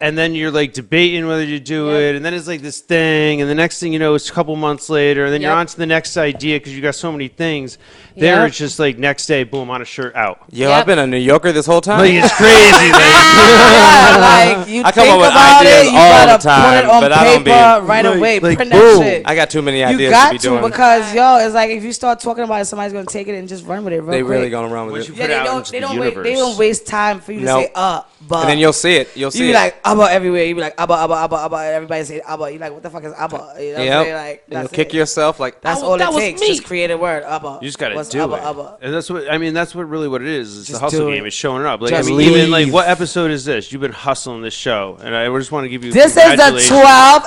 and then you're like debating whether you do Yep. it, and then it's like this thing, and the next thing you know, it's a couple months later, and then you're Yep. on to the next idea because you got so many things. There, Yep. it's just like next day, boom, on a shirt out. Yo, Yep. I've been a New Yorker this whole time. Like it's crazy. Like, Yeah, like you I come think up with about ideas it, you all gotta the time, put it on but I don't be- paper right Like- away. like, Print boom. that shit. I got too many You ideas got to be doing. because yo, it's like if you start talking about it, somebody's gonna take it and just run with it real They quick. really gonna run with Once it. you Yeah, put they it out don't. into They the don't wait. They universe. don't waste time for you to Nope. say but. And then you'll see it. You'll see You be it. like Abba everywhere. You be like Abba, and everybody say Abba. You like what the fuck is Abba? You know what I'm Yep. saying? Like And you'll that's kick it. yourself like That's "Oh, all that it was takes. me." Just create a word Abba. You just gotta What's do Abba, it, Abba? and that's what I mean. That's what really what it is. It's Just the hustle do game. it. It's showing up. Like Just I mean, even like leave. what episode is this? You've been hustling this show, and I just want to give you. This is the congratulations. 12th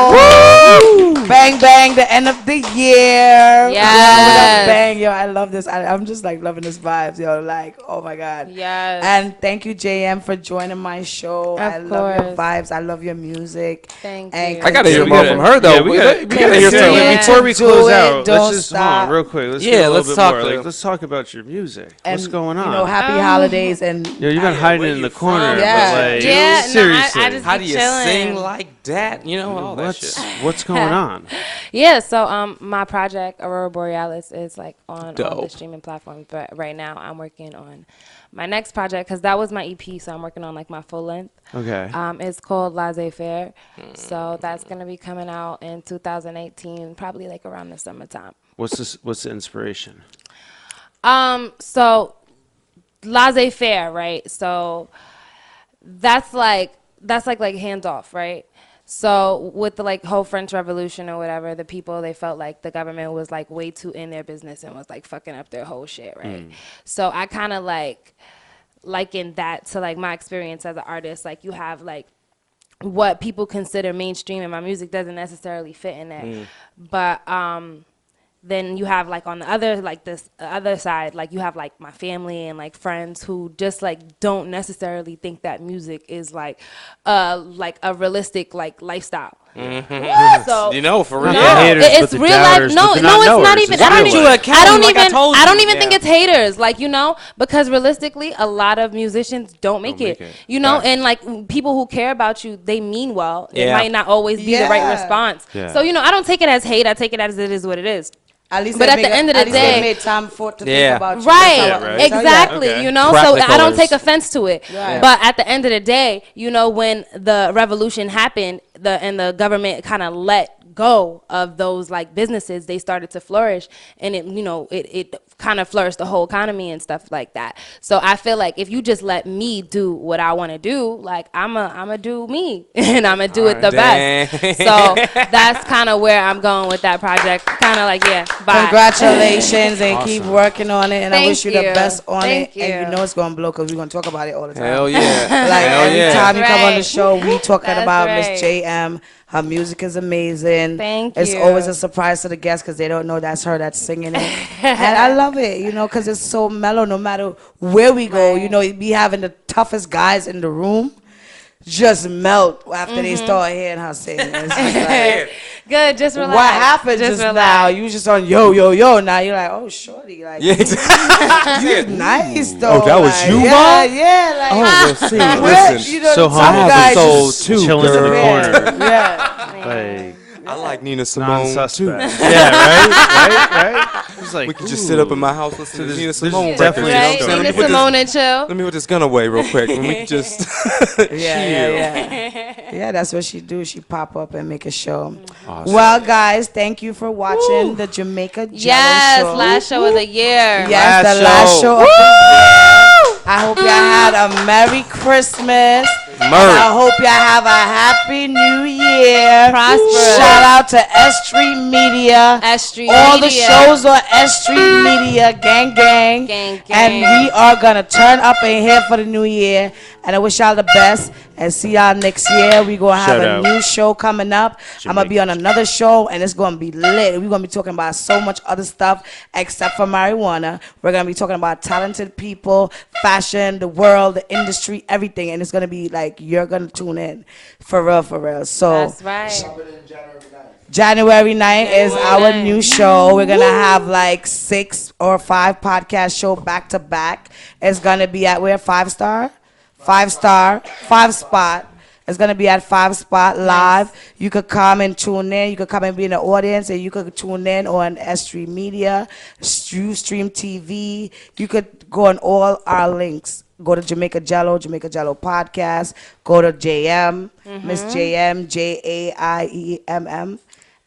episode. Bang bang, the end of the year. Yes. Bang, yo, I love this. I'm just like loving this vibes, yo. Like, oh my god. Yes. And thank you, JM, for joining my show. Of I love your course. vibes. I love your music. Thank And you. I gotta hear we more gotta- from her though. Yeah, we gotta hear do some. it. Before we Do close it, out, don't let's just hold stop. on real quick. Let's Yeah, get a little let's bit talk more. to- Like, let's talk about your music. And, What's going on? You know, happy holidays and Yo, you've been hiding in the corner, Yeah. but like, Yeah, no, seriously, I just How be do you chilling. sing like that? You know all that shit. what's going on? Yeah, so my project Aurora Borealis is like on all the Dope. streaming platforms, but right now I'm working on my next project because that was my EP, so I'm working on like my full length. Okay. It's called Laissez-Faire, so that's gonna be coming out in 2018, probably like around the summertime. What's the inspiration? So laissez-faire, right? So that's like hands off, right? So with the like whole French Revolution or whatever, the people, they felt like the government was like way too in their business and was like fucking up their whole shit, right? So I kind of like liken that to like my experience as an artist. Like you have like what people consider mainstream, and my music doesn't necessarily fit in there. But then you have like on the other, like this other side, like you have like my family and like friends who just like don't necessarily think that music is like a realistic like lifestyle. So You know, for real. no, the haters, but it's the real life. doubters, No, but the no, it's not not-knowers. even. It's I don't real even. life. I don't Like I even. told I don't you. even Yeah. think it's haters. Like because realistically, a lot of musicians don't make it. You know, and like people who care about you, they mean well. It Yeah. might not always be the right Yeah. response. Yeah. So I don't take it as hate. I take it as it is what it is. At least But they at the end of the day, they made time for to think Yeah. about you. right, That's how I- right. exactly. Okay. You know, Crack so the I don't colors. take offense to it. Right. But at the end of the day, you know, when the revolution happened, the government kind of let go of those like businesses, they started to flourish, and it kind of flourished the whole economy and stuff like that. So I feel like if you just let me do what I want to do, like I'ma do me and I'ma do it the best. So that's kind of where I'm going with that project. Kind of like, yeah, bye. Congratulations and keep working on it. And I Thank wish you the you. best on Thank it. And you. you know it's going to blow because we're going to talk about it all the time. Hell yeah. Like Hell every yeah. time you come on the Right. show, we talking That's about right. Miss JM. Her music is amazing. Thank It's you. always a surprise to the guests because they don't know that's her that's singing it. And I love it, you know, because it's so mellow no matter where we go. Right. You know, you be having the toughest guys in the room just melt after they start hearing her sing. It's just like, Good, just relax. what happened just relax. now? You was just on yo, yo, yo. Now you're like, oh, shorty. Like, Yeah, exactly. you was nice, though. Oh, that was like, you, yeah, Mom? Yeah, like, Oh, well, see, where- listen. you know, So the tough humble. guys Soul just- too, Chilling in the girl. corner. Yeah. Like, I like Nina Simone too. non-suspect. Yeah, right? It's like, We could just sit up in my house listening to Nina Simone records. definitely You know what I'm Right? saying? Let Nina me put this- Simone and chill. Let me put this gun away real quick. And we can just Yeah. Yeah, that's what she do. She pop up and make a show. Well, guys, thank you for watching the Jamaica Jello Yes, show. last show of the year. Yes, Last the last show. show of the year. I hope y'all had a Merry Christmas. And I hope y'all have a Happy New Year. Prosperous. Shout out to S.STREET Media. S.STREET All the Media. shows on S.STREET Media. Gang, gang. Gang, And gang. we are going to turn up in here for the new year. And I wish y'all the best. And see y'all next year. We're going to have Shout a out. new show coming up. I'm going to be on another show. And it's going to be lit. We're going to be talking about so much other stuff except for marijuana. We're going to be talking about talented people, fashion, the world, the industry, everything. And it's going to be like, you're going to tune in. For real, for real. So That's right. January 9th is our January new show. We're going to have like 6 or 5 podcast show back to back. It's going to be at where? 5 Spot. It's going to be at 5 Spot live. You could come and tune in. You could come and be in the audience, and you could tune in on S.STREET Media, Stream TV. You could go on all our links. Go to Jamaica Jello Podcast. Go to JM, Miss JM, JAIEMM,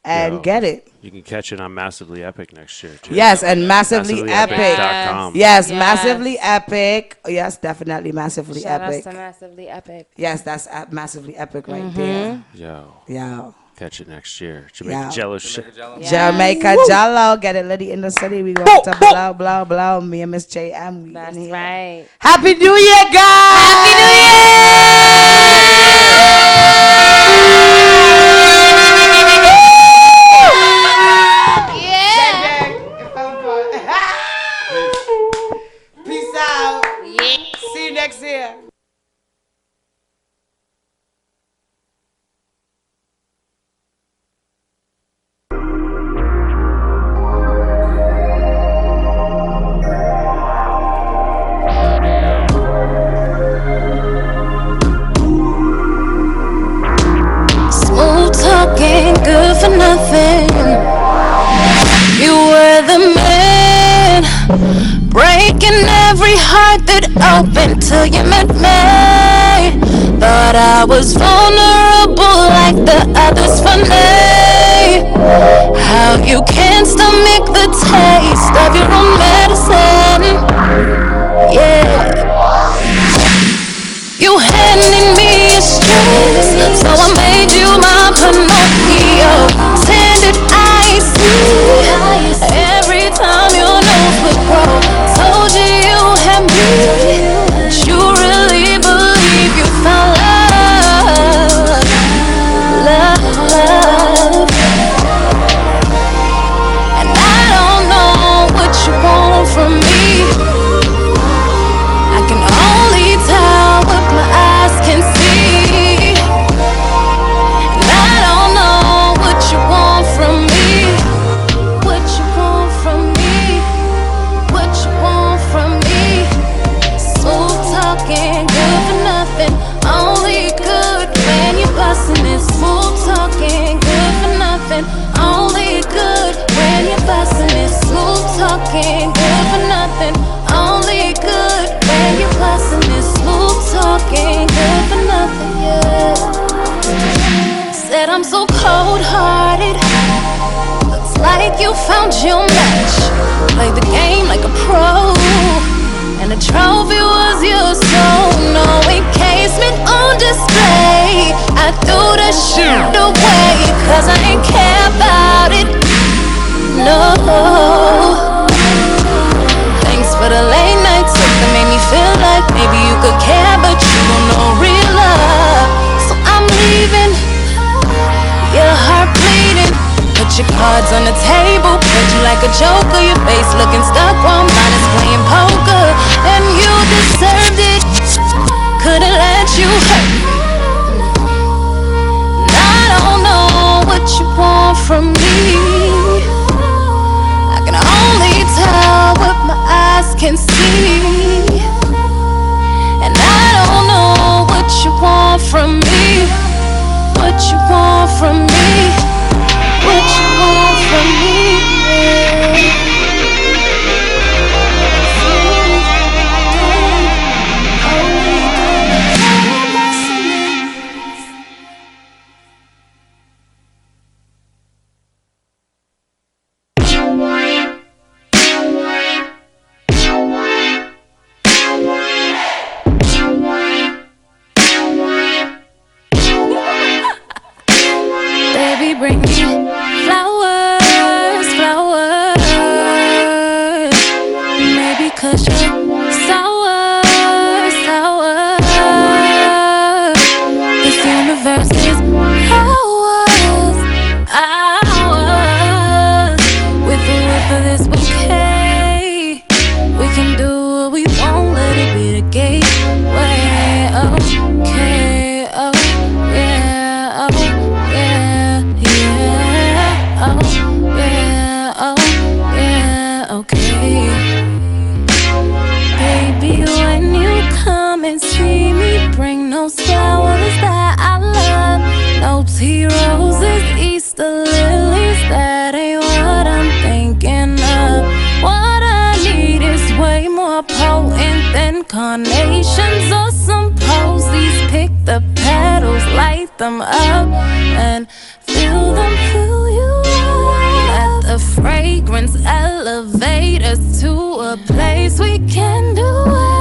and Yo. get it. you can catch it on Massively Epic next year, too. Yes, and Massively Epic. MassivelyEpic.com. Yes, Yes. Massively Epic. Yes, definitely Massively Shout out Epic. to Massively Epic. Yes, that's Massively Epic right there. Yo, Yeah. catch it next year. Jamaica Yeah. Jello show. Jamaica Jello, get it litty in the city. We going to blow, blow, blow. Me and Miss JM, we That's in here. right. Happy New Year, guys! Happy New Peace out. See you next year. Smooth talking, good for nothing. You were the man, breaking every heart that opened till you met me. Thought I was vulnerable like the others for me. How you can't stomach the taste of your own medicine. Yeah. You handed me a stress, so I made you my Pinocchio. Tended icy every time your nose would grow. Told you you had beauty, but you really believe you found love, love. And I don't know what you want from me. I cold-hearted. Looks like you found your match. Play the game like a pro, and the trophy was your soul. No encasement on display. I threw the shit away, cause I ain't care about it. No. Thanks for the late night talk that made me feel like maybe you could care, but you don't know real love. So I'm leaving, your heart bleeding. Put your cards on the table, put you like a joker. Your face looking stuck while mine is playing poker. And you deserved it, couldn't let you hurt me. And I don't know what you want from me. I can only tell what my eyes can see. And I don't know what you want from me. What you want from me. What you want from me. Baby, bring me flowers, flowers. Maybe 'cause you're sour, sour. This universe is ours, ours. With the whip of this bouquet, we can do what we want, let it be the gateway. Okay, oh yeah, oh yeah, yeah, oh yeah, oh yeah, okay. Baby, when you come and see me, bring those flowers that I love. No tea roses, Easter lilies, that ain't what I'm thinking of. What I need is way more potent than carnations or some posies. Pick the petals, light them up, and feel them fill you up. Let the fragrance elevate us to a place we can do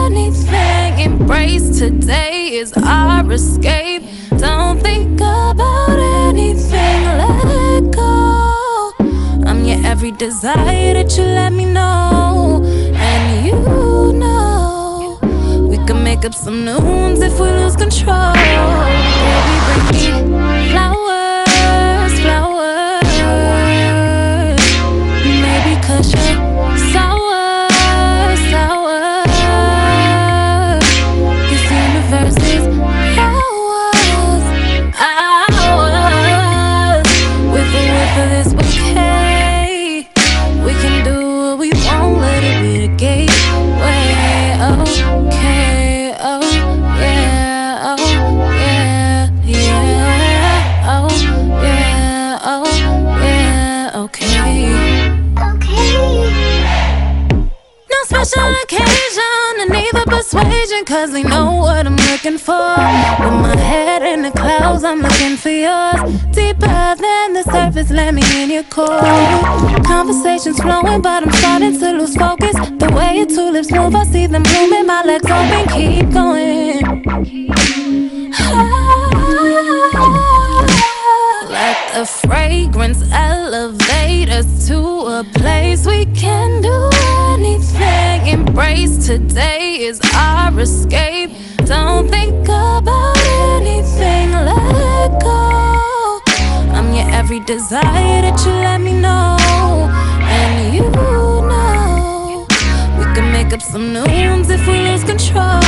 anything. Embrace today is our escape. Don't think about anything, let it go. I'm your every desire that you let me know. And you know we can make up some new ones if we lose control. Baby, bring me flowers, flowers. Maybe 'cause you're sour, sour. This universe is ours, ours. With the whip of this bouquet, we can do what we want, let it be the gateway. Okay, oh yeah, oh yeah, yeah, oh yeah, oh yeah, okay. No special occasion and neither persuasion, 'cause they know what I'm looking for. With my head in the clouds, I'm looking for yours. Deeper than the surface, let me in your core. Conversations flowing, but I'm starting to lose focus. The way your tulips move, I see them blooming. My legs open, keep going. Let the fragrance elevate us to a place we can do anything. Embrace today is our escape. Don't think about anything, let it go. I'm your every desire that you let me know. And you know we can make up some new ones if we lose control.